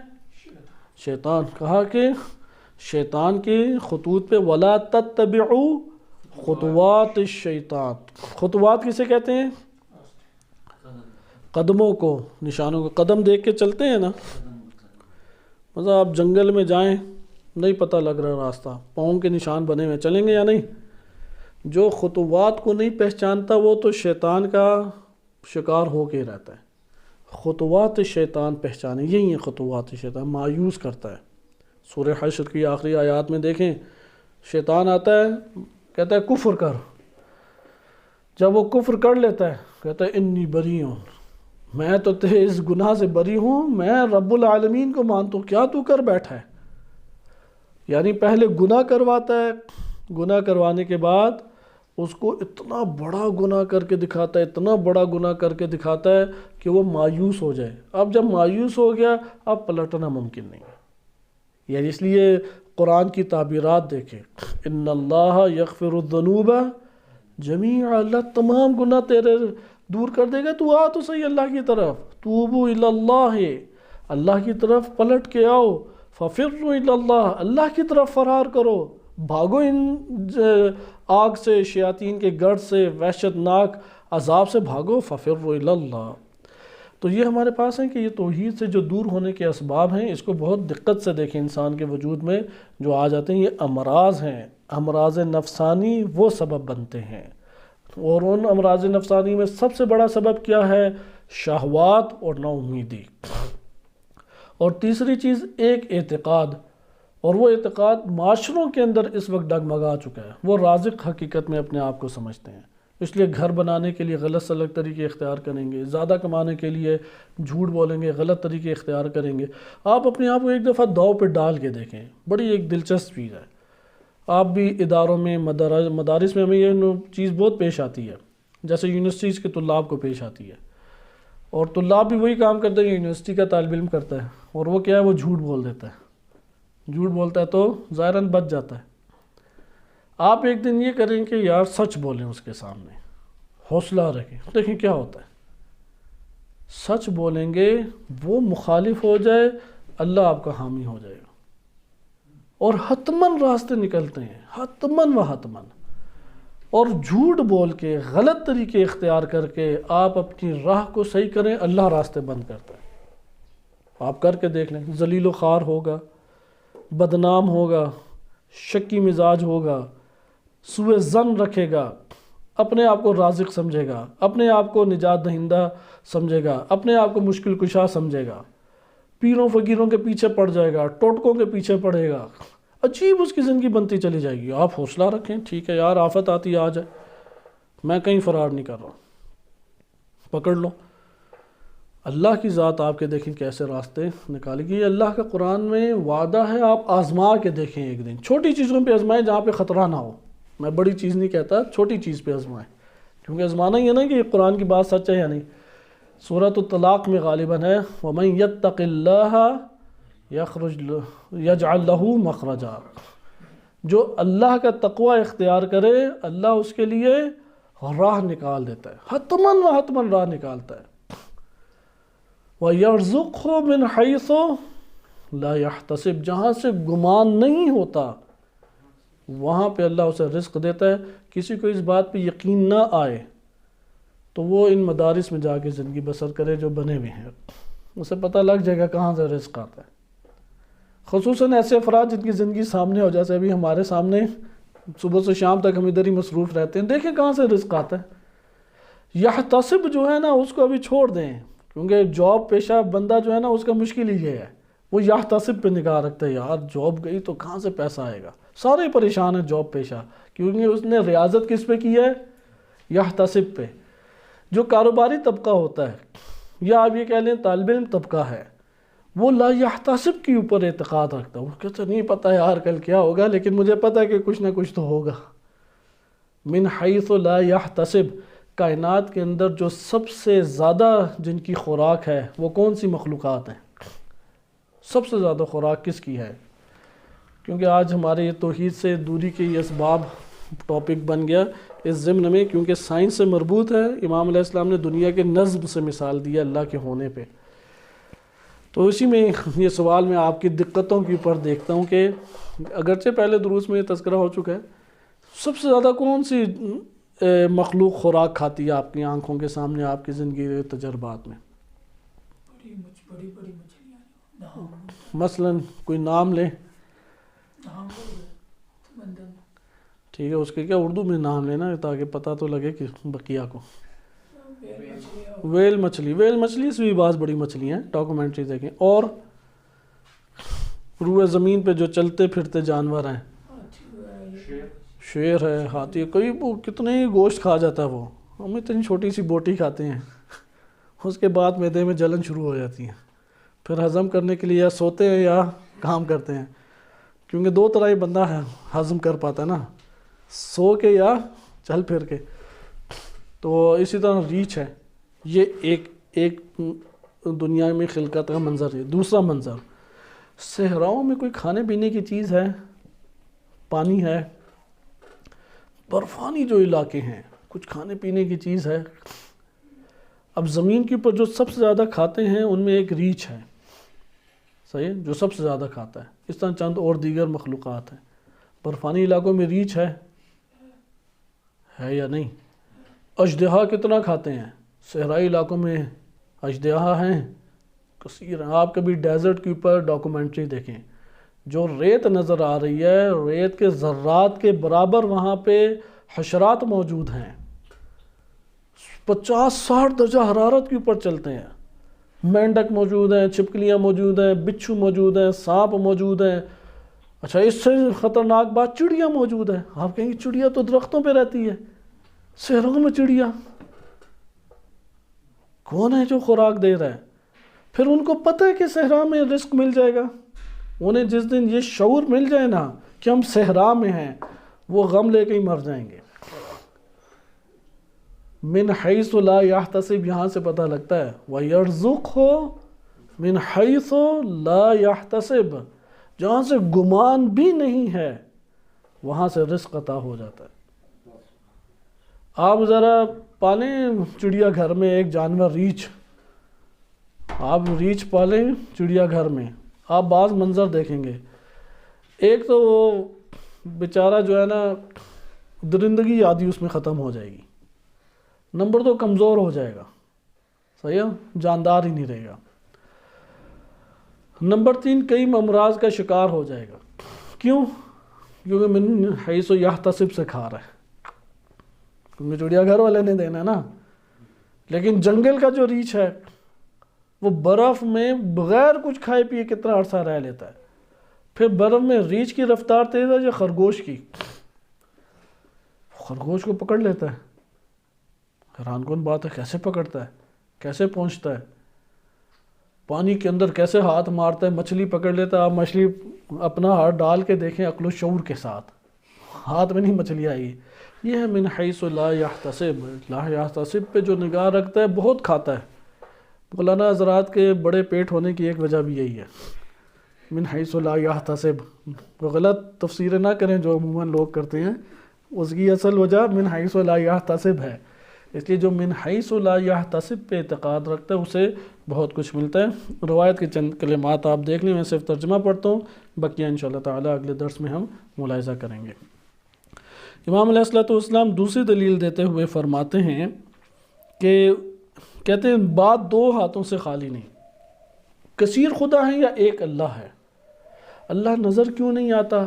شیطان۔ کہا کہ شیطان کے خطوط پہ وَلَا تَتَّبِعُوا خطوات الشیطان، خطوات کسے کہتے ہیں؟ قدموں کو، نشانوں کو، قدم دیکھ کے چلتے ہیں نا، مطلب آپ جنگل میں جائیں نہیں پتہ لگ رہا راستہ، پاؤں کے نشان بنے ہوئے، چلیں گے یا نہیں؟ جو خطوات کو نہیں پہچانتا وہ تو شیطان کا شکار ہو کے رہتا ہے۔ خطوات شیطان پہچانے، یہی ہیں خطوات شیطان، مایوس کرتا ہے۔ سورہ حشر کی آخری آیات میں دیکھیں، شیطان آتا ہے کہتا ہے کفر کر، جب وہ کفر کر لیتا ہے کہتا ہے انی بری ہوں، میں تو اس گناہ سے بری ہوں، میں رب العالمین کو مانتا ہوں، کیا تو کر بیٹھا ہے؟ یعنی پہلے گناہ کرواتا ہے، گناہ کروانے کے بعد اس کو اتنا بڑا گناہ کر کے دکھاتا ہے، اتنا بڑا گناہ کر کے دکھاتا ہے کہ وہ مایوس ہو جائے۔ اب جب مایوس ہو گیا اب پلٹنا ممکن نہیں ہے۔ یعنی اس لیے قرآن کی تعبیرات دیکھیں، ان اللہ یغفر الذنوب جمیعا، اللہ تمام گناہ تیرے دور کر دے گا، تو آ تو صحیح اللہ کی طرف، توبوا الی اللہ، اللہ کی طرف پلٹ کے آؤ، ففروا الی اللہ، اللہ کی طرف فرار کرو، بھاگو ان آگ سے، شیاطین کے گڑھ سے، وحشت ناک عذاب سے بھاگو، ففروا الی اللہ۔ تو یہ ہمارے پاس ہیں کہ یہ توحید سے جو دور ہونے کے اسباب ہیں، اس کو بہت دقت سے دیکھیں انسان کے وجود میں جو آ جاتے ہیں، یہ امراض ہیں، امراض نفسانی وہ سبب بنتے ہیں۔ اور ان امراض نفسانی میں سب سے بڑا سبب کیا ہے؟ شہوات اور نا امیدی۔ اور تیسری چیز ایک اعتقاد، اور وہ اعتقاد معاشروں کے اندر اس وقت ڈگمگا چکا ہے، وہ رازق حقیقت میں اپنے آپ کو سمجھتے ہیں، اس لیے گھر بنانے کے لیے غلط سلط طریقے اختیار کریں گے، زیادہ کمانے کے لیے جھوٹ بولیں گے، غلط طریقے اختیار کریں گے۔ آپ اپنے آپ کو ایک دفعہ داؤ پہ ڈال کے دیکھیں، بڑی ایک دلچسپ چیز ہے۔ آپ بھی اداروں میں، مدارس میں ہمیں یہ چیز بہت پیش آتی ہے، جیسے یونیورسٹیز کے طلاب کو پیش آتی ہے، اور طلاب بھی وہی کام کرتے ہیں یونیورسٹی کا طالب علم کرتا ہے، اور وہ کیا ہے، وہ جھوٹ بول دیتا ہے، جھوٹ بولتا ہے تو ظاہراً بچ جاتا ہے۔ آپ ایک دن یہ کریں کہ یار سچ بولیں اس کے سامنے، حوصلہ رکھیں، دیکھیں کیا ہوتا ہے۔ سچ بولیں گے، وہ مخالف ہو جائے، اللہ آپ کا حامی ہو جائے گا، اور حتماً راستے نکلتے ہیں، حتماً و حتماً۔ اور جھوٹ بول کے، غلط طریقے اختیار کر کے آپ اپنی راہ کو صحیح کریں، اللہ راستے بند کرتا ہے۔ آپ کر کے دیکھ لیں، ذلیل و خوار ہوگا، بدنام ہوگا، شکی مزاج ہوگا، سوء ظن رکھے گا، اپنے آپ کو رازق سمجھے گا، اپنے آپ کو نجات دہندہ سمجھے گا، اپنے آپ کو مشکل کشا سمجھے گا، پیروں فقیروں کے پیچھے پڑ جائے گا، ٹوٹکوں کے پیچھے پڑے گا، عجیب اس کی زندگی بنتی چلی جائے گی۔ آپ حوصلہ رکھیں، ٹھیک ہے یار، آفت آتی آ جائے، میں کہیں فرار نہیں کر رہا، پکڑ لو۔ اللہ کی ذات آپ کے دیکھیں کیسے راستے نکالے گی. یہ اللہ کا قرآن میں وعدہ ہے. آپ آزما کے دیکھیں ایک دن. چھوٹی چیزوں پہ آزمائیں جہاں پہ خطرہ نہ ہو. میں بڑی چیز نہیں کہتا, چھوٹی چیز پہ آزمائیں, کیونکہ آزمانا ہی ہے نا کہ یہ قرآن کی بات سچ ہے یا نہیں. سورۃ الطلاق میں غالباً ہے وَمَن يَتَّقِ اللَّهَ يَجْعَلْ لَهُ مَخْرَجًا. جو اللہ کا تقوی اختیار کرے اللہ اس کے لیے راہ نکال دیتا ہے, حتماً و حتماً راہ نکالتا ہے. وَيَرْزُقْهُ مِنْ حَيْثُ لَا يَحْتَسِبْ. جہاں سے گمان نہیں ہوتا وہاں پہ اللہ اسے رزق دیتا ہے. کسی کو اس بات پہ یقین نہ آئے تو وہ ان مدارس میں جا کے زندگی بسر کرے جو بنے ہوئے ہیں, اسے پتہ لگ جائے گا کہاں سے رزق آتا ہے. خصوصاً ایسے افراد جن کی زندگی سامنے ہو, جیسے ابھی ہمارے سامنے صبح سے شام تک ہم ادھر ہی مصروف رہتے ہیں, دیکھیں کہاں سے رزق آتا ہے. یحتسب جو ہے نا اس کو ابھی چھوڑ دیں, کیونکہ جاب پیشہ بندہ جو ہے نا اس کا مشکل ہی یہ ہے, وہ یحتسب پہ نگاہ رکھتا ہے. یار جاب گئی تو کہاں سے پیسہ آئے گا. سارے پریشان ہیں جاب پیشہ, کیونکہ اس نے ریاضت کس پہ کی ہے, یحتسب پہ. جو کاروباری طبقہ ہوتا ہے یا آپ یہ کہہ لیں طالب علم طبقہ ہے, وہ لا یحتسب کے اوپر اعتقاد رکھتا ہے. وہ کہتا نہیں پتہ یار کل کیا ہوگا, لیکن مجھے پتہ ہے کہ کچھ نہ کچھ تو ہوگا. من حیث لا یحتسب. کائنات کے اندر جو سب سے زیادہ جن کی خوراک ہے وہ کون سی مخلوقات ہیں؟ سب سے زیادہ خوراک کس کی ہے؟ کیونکہ آج ہمارے یہ توحید سے دوری کے یہ اسباب ٹاپک بن گیا اس ضمن میں, کیونکہ سائنس سے مربوط ہے. امام علیہ السلام نے دنیا کے نظم سے مثال دی اللہ کے ہونے پہ. تو اسی میں یہ سوال میں آپ کی دقتوں کے اوپر دیکھتا ہوں کہ اگرچہ پہلے دروس میں یہ تذکرہ ہو چکا ہے, سب سے زیادہ کون سی مخلوق خوراک کھاتی ہے آپ کی آنکھوں کے سامنے, آپ کی زندگی کے تجربات میں؟ بڑی مچھلیاں. مثلاً کوئی نام لیں. سمندر. ٹھیک ہے, اس کے کیا اردو میں نام لینا تاکہ پتہ تو لگے کہ بقیہ کو. ویل مچھلی. ویل مچھلی سے بھی بعض بڑی مچھلیاں ہیں, ڈاکومنٹری دیکھیں. اور روئے زمین پہ جو چلتے پھرتے جانور ہیں, شیر ہے, ہاتھی ہے, کوئی کتنے ہی گوشت کھا جاتا ہے وہ. ہم اتنی چھوٹی سی بوٹی کھاتے ہیں, اس کے بعد معدے میں جلن شروع ہو جاتی ہے. پھر ہضم کرنے کے لیے یا سوتے ہیں یا کام کرتے ہیں, کیونکہ دو طرح ہی بندہ ہے ہضم کر پاتا ہے نا, سو کے یا چل پھر کے. تو اسی طرح ریچھ ہے. یہ ایک دنیا میں خلقت کا منظر ہے. دوسرا منظر, صحراؤں میں کوئی کھانے پینے کی چیز ہے, پانی ہے, برفانی جو علاقے ہیں کچھ کھانے پینے کی چیز ہے. اب زمین کے اوپر جو سب سے زیادہ کھاتے ہیں ان میں ایک ریچھ ہے, صحیح ہے, جو سب سے زیادہ کھاتا ہے. اس طرح چند اور دیگر مخلوقات ہیں. برفانی علاقوں میں ریچھ ہے یا نہیں؟ اژدہا کتنا کھاتے ہیں؟ صحرائی علاقوں میں اژدہا ہیں کثیر ہیں. آپ کبھی ڈیزرٹ کے اوپر ڈاکومنٹری دیکھیں, جو ریت نظر آ رہی ہے ریت کے ذرات کے برابر وہاں پہ حشرات موجود ہیں. 50-60 درجہ حرارت کے اوپر چلتے ہیں. مینڈک موجود ہیں, چھپکلیاں موجود ہیں, بچھو موجود ہیں, سانپ موجود ہیں. اچھا اس سے خطرناک بات چڑیا موجود ہے. آپ کہیں گے چڑیا تو درختوں پہ رہتی ہے, صحراؤں میں چڑیا کون ہے جو خوراک دے رہا ہے؟ پھر ان کو پتہ ہے کہ صحرا میں رزق مل جائے گا. انہیں جس دن یہ شعور مل جائے نا کہ ہم صحرا میں ہیں, وہ غم لے کے ہی مر جائیں گے. من حیث لا یحتسب, یہاں سے پتہ لگتا ہے. وَيَرْزُقْهُ من حیث لا یحتسب, جہاں سے گمان بھی نہیں ہے وہاں سے رزق عطا ہو جاتا ہے. آپ ذرا پالیں چڑیا گھر میں ایک جانور ریچھ, آپ ریچھ پالیں چڑیا گھر میں, آپ بعض منظر دیکھیں گے. ایک تو وہ بیچارہ جو ہے نا درندگی آدھی اس میں ختم ہو جائے گی. نمبر 2 کمزور ہو جائے گا, صحیح ہے, جاندار ہی نہیں رہے گا. نمبر 3 کئی امراض کا شکار ہو جائے گا. کیوں؟ کیونکہ من حیث یحتسب سے کھا رہا ہے, کیونکہ چڑیا گھر والے نے دینا ہے نا. لیکن جنگل کا جو ریچھ ہے وہ برف میں بغیر کچھ کھائے پیے کتنا عرصہ رہ لیتا ہے. پھر برف میں ریچھ کی رفتار تیز ہے یا خرگوش کی؟ خرگوش کو پکڑ لیتا ہے. حیران کن بات ہے, کیسے پکڑتا ہے, کیسے پہنچتا ہے؟ پانی کے اندر کیسے ہاتھ مارتا ہے، مچھلی پکڑ لیتا ہے. آپ مچھلی اپنا ہاتھ ڈال کے دیکھیں عقل و شعور کے ساتھ، ہاتھ میں نہیں مچھلی آئی. یہ ہے من حیث لا یحتسب. لا یحتسب پہ جو نگاہ رکھتا ہے بہت کھاتا ہے. مولانا حضرات کے بڑے پیٹ ہونے کی ایک وجہ بھی یہی ہے، من حیث لا یحتسب. وہ غلط تفسیریں نہ کریں جو عموماً لوگ کرتے ہیں، اس کی اصل وجہ من حیث لا یحتسب ہے. اس لیے جو من حیث لا یحتسب پہ اعتقاد رکھتا ہے اسے بہت کچھ ملتا ہے. روایت کے چند کلمات آپ دیکھ لیں، میں صرف ترجمہ پڑھتا ہوں، بقیہ انشاءاللہ تعالی اگلے درس میں ہم ملاحظہ کریں گے. امام علیہ الصلوۃ والسلام دوسری دلیل دیتے ہوئے فرماتے ہیں کہ کہتے ہیں بات دو ہاتھوں سے خالی نہیں. کثیر خدا ہے یا ایک اللہ ہے. اللہ نظر کیوں نہیں آتا،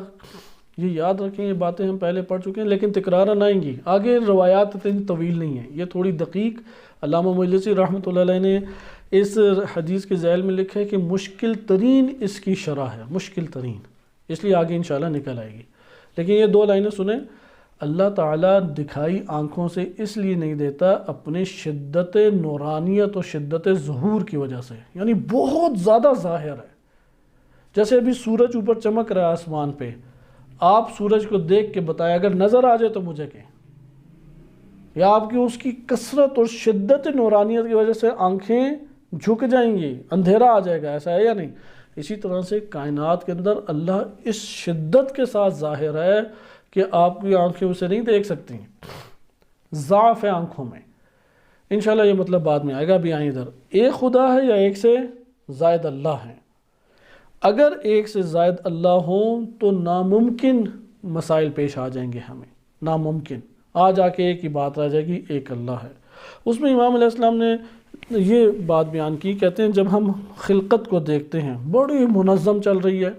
یہ یاد رکھیں، یہ باتیں ہم پہلے پڑھ چکے ہیں لیکن تکرار آئیں گی. آگے روایات اتنی طویل نہیں ہیں، یہ تھوڑی دقیق. علامہ مجلسی رحمۃ اللہ علیہ نے اس حدیث کے ذیل میں لکھا ہے کہ مشکل ترین اس کی شرح ہے، مشکل ترین، اس لیے آگے انشاءاللہ نکل آئے گی. لیکن یہ دو لائنیں سنیں. اللہ تعالیٰ دکھائی آنکھوں سے اس لیے نہیں دیتا اپنے شدت نورانیت و شدت ظہور کی وجہ سے، یعنی بہت زیادہ ظاہر ہے. جیسے ابھی سورج اوپر چمک رہا ہے آسمان پہ، آپ سورج کو دیکھ کے بتائیں اگر نظر آ جائے تو مجھے کہیں، یا آپ کی اس کی کثرت اور شدت نورانیت کی وجہ سے آنکھیں جھک جائیں گی، اندھیرا آ جائے گا، ایسا ہے یا نہیں؟ اسی طرح سے کائنات کے اندر اللہ اس شدت کے ساتھ ظاہر ہے کہ آپ کی آنکھیں اسے نہیں دیکھ سکتی، ضعف ہے آنکھوں میں. انشاءاللہ یہ مطلب بعد میں آئے گا. بھی آئیں ادھر. ایک خدا ہے یا ایک سے زائد اللہ ہیں؟ اگر ایک سے زائد اللہ ہوں تو ناممکن مسائل پیش آ جائیں گے ہمیں، ناممکن. آ جا کے ایک ہی بات رہ جائے گی، ایک اللہ ہے. اس میں امام علیہ السلام نے یہ بات بیان کی، کہتے ہیں جب ہم خلقت کو دیکھتے ہیں بڑی منظم چل رہی ہے،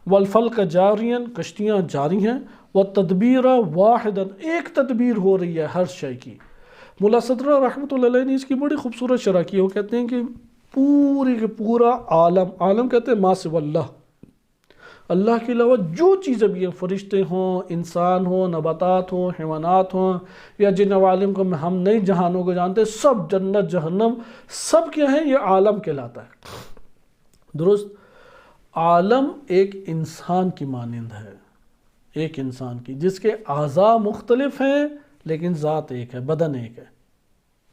والفلک جاریا، کشتیاں جاری ہیں، والتدبیر واحدا، ایک تدبیر ہو رہی ہے ہر شے کی. ملا صدرہ رحمۃ اللہ علیہ نے اس کی بڑی خوبصورت شرح کی. وہ کہتے ہیں کہ پوری کے پورا عالم کہتے ہیں ما سوی اللہ، اللہ کے علاوہ جو چیزیں بھی ہیں، فرشتے ہوں، انسان ہوں، نباتات ہوں، حیوانات ہوں، یا جن عوالم کو ہم نئی جہانوں کو جانتے، سب جنت جہنم سب کیا ہیں، یہ عالم کہلاتا ہے. درست. عالم ایک انسان کی مانند ہے، ایک انسان کی، جس کے اعضاء مختلف ہیں لیکن ذات ایک ہے، بدن ایک ہے.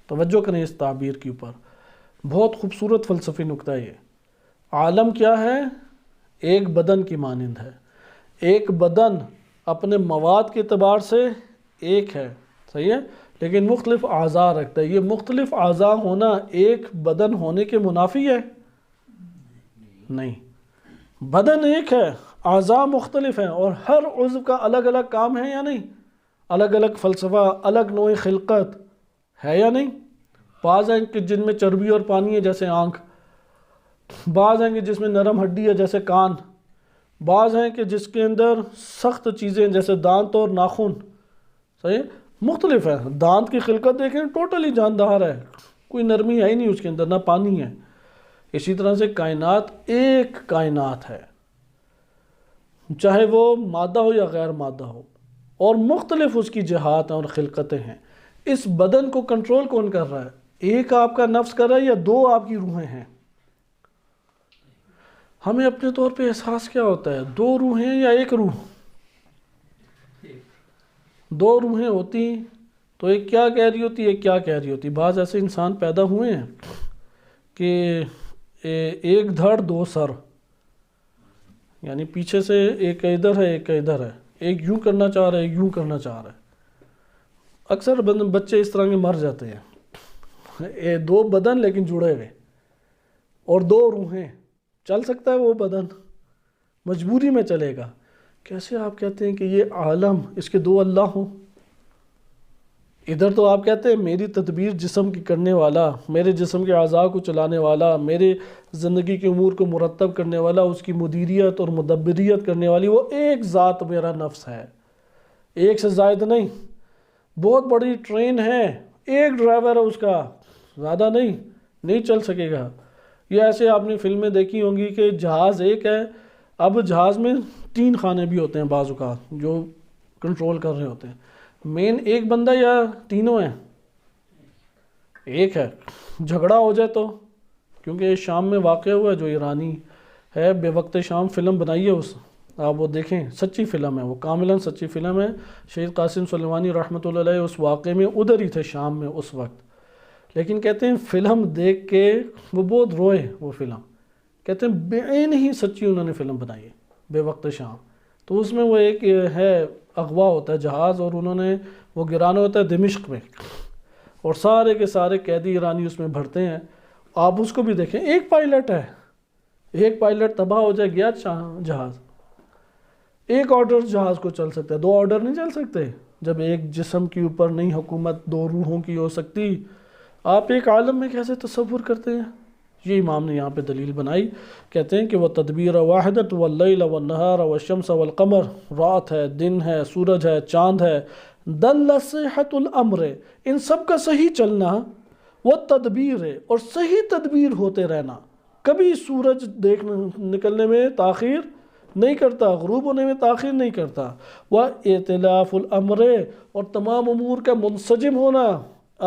توجہ کریں اس تعبیر کے اوپر، بہت خوبصورت فلسفی نکتہ ہے یہ. عالم کیا ہے؟ ایک بدن کی مانند ہے. ایک بدن اپنے مواد کے اعتبار سے ایک ہے، صحیح ہے، لیکن مختلف اعضاء رکھتا ہے. یہ مختلف اعضاء ہونا ایک بدن ہونے کے منافی ہے؟ نہیں. بدن ایک ہے، اعضاء مختلف ہیں، اور ہر عضو کا الگ الگ کام ہے یا نہیں؟ الگ الگ فلسفہ، الگ نوع خلقت ہے یا نہیں؟ بعض ہیں کہ جن میں چربی اور پانی ہے جیسے آنکھ، بعض ہیں کہ جس میں نرم ہڈی ہے جیسے کان، بعض ہیں کہ جس کے اندر سخت چیزیں جیسے دانت اور ناخن. صحیح، مختلف ہے. دانت کی خلقت دیکھیں ٹوٹلی جاندار ہے، کوئی نرمی ہے ہی نہیں اس کے اندر، نہ پانی ہے. اسی طرح سے کائنات ایک کائنات ہے، چاہے وہ مادہ ہو یا غیر مادہ ہو، اور مختلف اس کی جہات ہیں اور خلقتیں ہیں. اس بدن کو کنٹرول کون کر رہا ہے؟ ایک آپ کا نفس کر رہا ہے یا دو آپ کی روحیں ہیں؟ ہمیں اپنے طور پہ احساس کیا ہوتا ہے؟ دو روحیں یا ایک روح؟ دو روحیں ہوتی تو ایک کیا کہہ رہی ہوتی، ایک کیا کہہ رہی ہوتی. بعض ایسے انسان پیدا ہوئے ہیں کہ ایک دھڑ دو سر، یعنی پیچھے سے ایک ادھر ہے ایک ادھر ہے، ایک یوں کرنا چاہ رہا ہے ایک یوں کرنا چاہ رہا ہے. اکثر بچے اس طرح کے مر جاتے ہیں. دو بدن لیکن جڑے ہوئے، اور دو روحیں. چل سکتا ہے وہ بدن؟ مجبوری میں چلے گا. کیسے آپ کہتے ہیں کہ یہ عالم، اس کے دو اللہ ہوں؟ ادھر تو آپ کہتے ہیں میری تدبیر جسم کی کرنے والا، میرے جسم کے اعضاء کو چلانے والا، میرے زندگی کے امور کو مرتب کرنے والا، اس کی مدیریت اور مدبریت کرنے والی وہ ایک ذات میرا نفس ہے، ایک سے زائد نہیں. بہت بڑی ٹرین ہے، ایک ڈرائیور ہے اس کا، زیادہ نہیں چل سکے گا. یہ ایسے آپ نے فلمیں دیکھی ہوں گی کہ جہاز ایک ہے، اب جہاز میں 3 خانے بھی ہوتے ہیں بعض اوقات جو کنٹرول کر رہے ہوتے ہیں. مین ایک بندہ یا تینوں ہیں؟ ایک ہے. جھگڑا ہو جائے تو کیونکہ شام میں واقع ہوا ہے، جو ایرانی ہے بے وقت شام فلم بنائی ہے آپ وہ دیکھیں، سچی فلم ہے، وہ کاملاً سچی فلم ہے۔ شہید قاسم سلیمانی رحمۃ اللہ علیہ اس واقعے میں ادھر ہی تھے شام میں اس وقت، لیکن کہتے ہیں فلم دیکھ کے وہ بہت روئے، وہ فلم کہتے ہیں بعین ہی سچی انہوں نے فلم بنائی ہے بے وقت شام۔ تو اس میں وہ ایک ہے اغوا ہوتا ہے جہاز، اور انہوں نے وہ گرانا ہوتا ہے دمشق میں، اور سارے کے سارے قیدی ایرانی اس میں بھرتے ہیں۔ آپ اس کو بھی دیکھیں، ایک پائلٹ ہے، ایک پائلٹ تباہ ہو جائے گیا جہاز، ایک آرڈر جہاز کو چل سکتا ہے، دو آرڈر نہیں چل سکتے۔ جب ایک جسم کے اوپر نہیں حکومت دو روحوں کی ہو سکتی، آپ ایک عالم میں کیسے تصور کرتے ہیں؟ یہ امام نے یہاں پہ دلیل بنائی، کہتے ہیں کہ وہ تدبیر واحدت واللیل والنہار والشمس والقمر، رات ہے، دن ہے، سورج ہے، چاند ہے، دل صحت الامر، ان سب کا صحیح چلنا وہ تدبیر ہے، اور صحیح تدبیر ہوتے رہنا، کبھی سورج نکلنے میں تاخیر نہیں کرتا، غروب ہونے میں تاخیر نہیں کرتا، وہ ائتلاف الامر، اور تمام امور کا منسجم ہونا،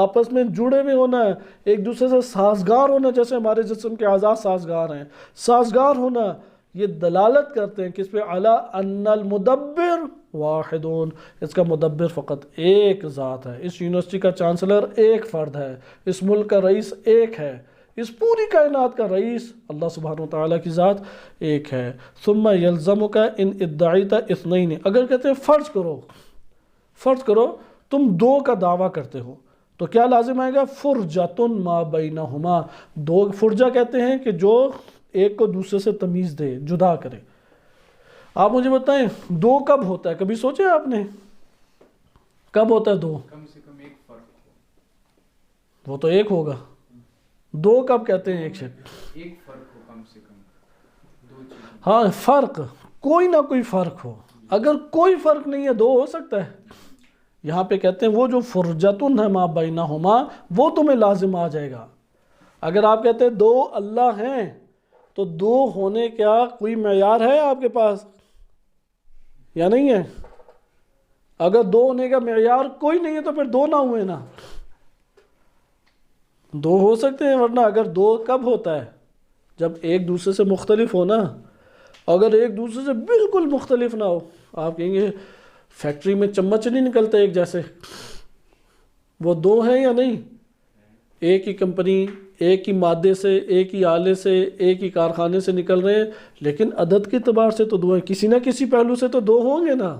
آپس میں جڑے ہوئے ہونا، ایک دوسرے سے سازگار ہونا، جیسے ہمارے جسم کے اعضاء سازگار ہیں، سازگار ہونا، یہ دلالت کرتے ہیں کس پہ؟ علی ان المدبر واحدون، اس کا مدبر فقط ایک ذات ہے، اس یونیورسٹی کا چانسلر ایک فرد ہے، اس ملک کا رئیس ایک ہے، اس پوری کائنات کا رئیس اللہ سبحانہ وتعالیٰ کی ذات ایک ہے۔ ثم یلزمک ان ادعیت اثنین، اگر کہتے ہیں فرض کرو تم دو کا دعویٰ کرتے ہو، تو کیا لازم آئے گا؟ فرجۃ ما بینہما، دو فرجہ کہتے ہیں کہ جو ایک کو دوسرے سے تمیز دے، جدا کرے۔ آپ مجھے بتائیں دو کب ہوتا ہے؟ کبھی سوچے آپ نے کب ہوتا ہے دو؟ کم سے کم ایک فرق وہ تو ایک ہوگا، دو کب کہتے ہیں؟ ایک شخص، ایک فرق ہو کم سے کم، دو چیزیں۔ ہاں فرق، کوئی نہ کوئی فرق ہو، اگر کوئی فرق نہیں ہے دو ہو سکتا ہے۔ یہاں پہ کہتے ہیں وہ جو فرجتن ہے ما بینہما، وہ تمہیں لازم آ جائے گا۔ اگر آپ کہتے ہیں دو اللہ ہیں، تو دو ہونے کا کوئی معیار ہے آپ کے پاس یا نہیں ہے؟ اگر دو ہونے کا معیار کوئی نہیں ہے تو پھر دو نہ ہوئے نا، دو ہو سکتے ہیں، ورنہ اگر دو کب ہوتا ہے؟ جب ایک دوسرے سے مختلف ہو نا۔ اگر ایک دوسرے سے بالکل مختلف نہ ہو، آپ کہیں گے فیکٹری میں چمچ نہیں نکلتے ایک جیسے، وہ دو ہیں یا نہیں؟ ایک ہی کمپنی، ایک ہی مادے سے، ایک ہی آلے سے، ایک ہی کارخانے سے نکل رہے ہیں، لیکن عدد کے اعتبار سے تو دو ہیں، کسی نہ کسی پہلو سے تو دو ہوں گے نا،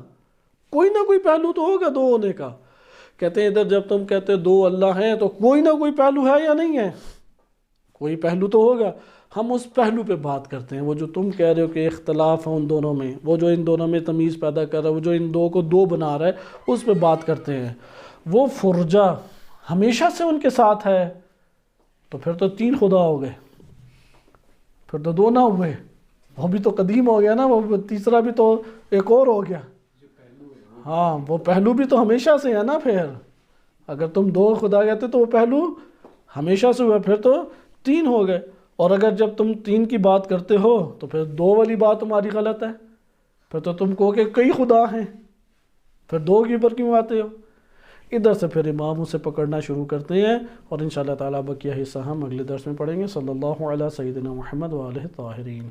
کوئی نہ کوئی پہلو تو ہوگا دو ہونے کا۔ کہتے ہیں ادھر جب تم کہتے دو اللہ ہیں تو کوئی نہ کوئی پہلو ہے یا نہیں ہے؟ کوئی پہلو تو ہوگا۔ ہم اس پہلو پہ بات کرتے ہیں، وہ جو تم کہہ رہے ہو کہ اختلاف ہے ان دونوں میں، وہ جو ان دونوں میں تمیز پیدا کر رہا ہے، وہ جو ان دو کو دو بنا رہا ہے، اس پہ بات کرتے ہیں۔ وہ فرجہ ہمیشہ سے ان کے ساتھ ہے، تو پھر تو تین خدا ہو گئے، پھر تو دو نہ ہوئے، وہ بھی تو قدیم ہو گیا نا، وہ تیسرا بھی تو ایک اور ہو گیا۔ ہاں وہ پہلو بھی تو ہمیشہ سے ہے نا، پھر اگر تم دو خدا کہتے تو وہ پہلو ہمیشہ سے ہوا، پھر تو تین ہو گئے۔ اور اگر جب تم تین کی بات کرتے ہو تو پھر دو والی بات تمہاری غلط ہے، پھر تو تم کہو کہ کئی خدا ہیں، پھر دو کے اوپر کیوں آتے ہو؟ ادھر سے پھر امام اسے پکڑنا شروع کرتے ہیں، اور انشاءاللہ تعالیٰ بقیہ حصہ ہم اگلے درس میں پڑھیں گے۔ صلی اللہ علیہ سیدنا محمد وآلہ الطاہرین۔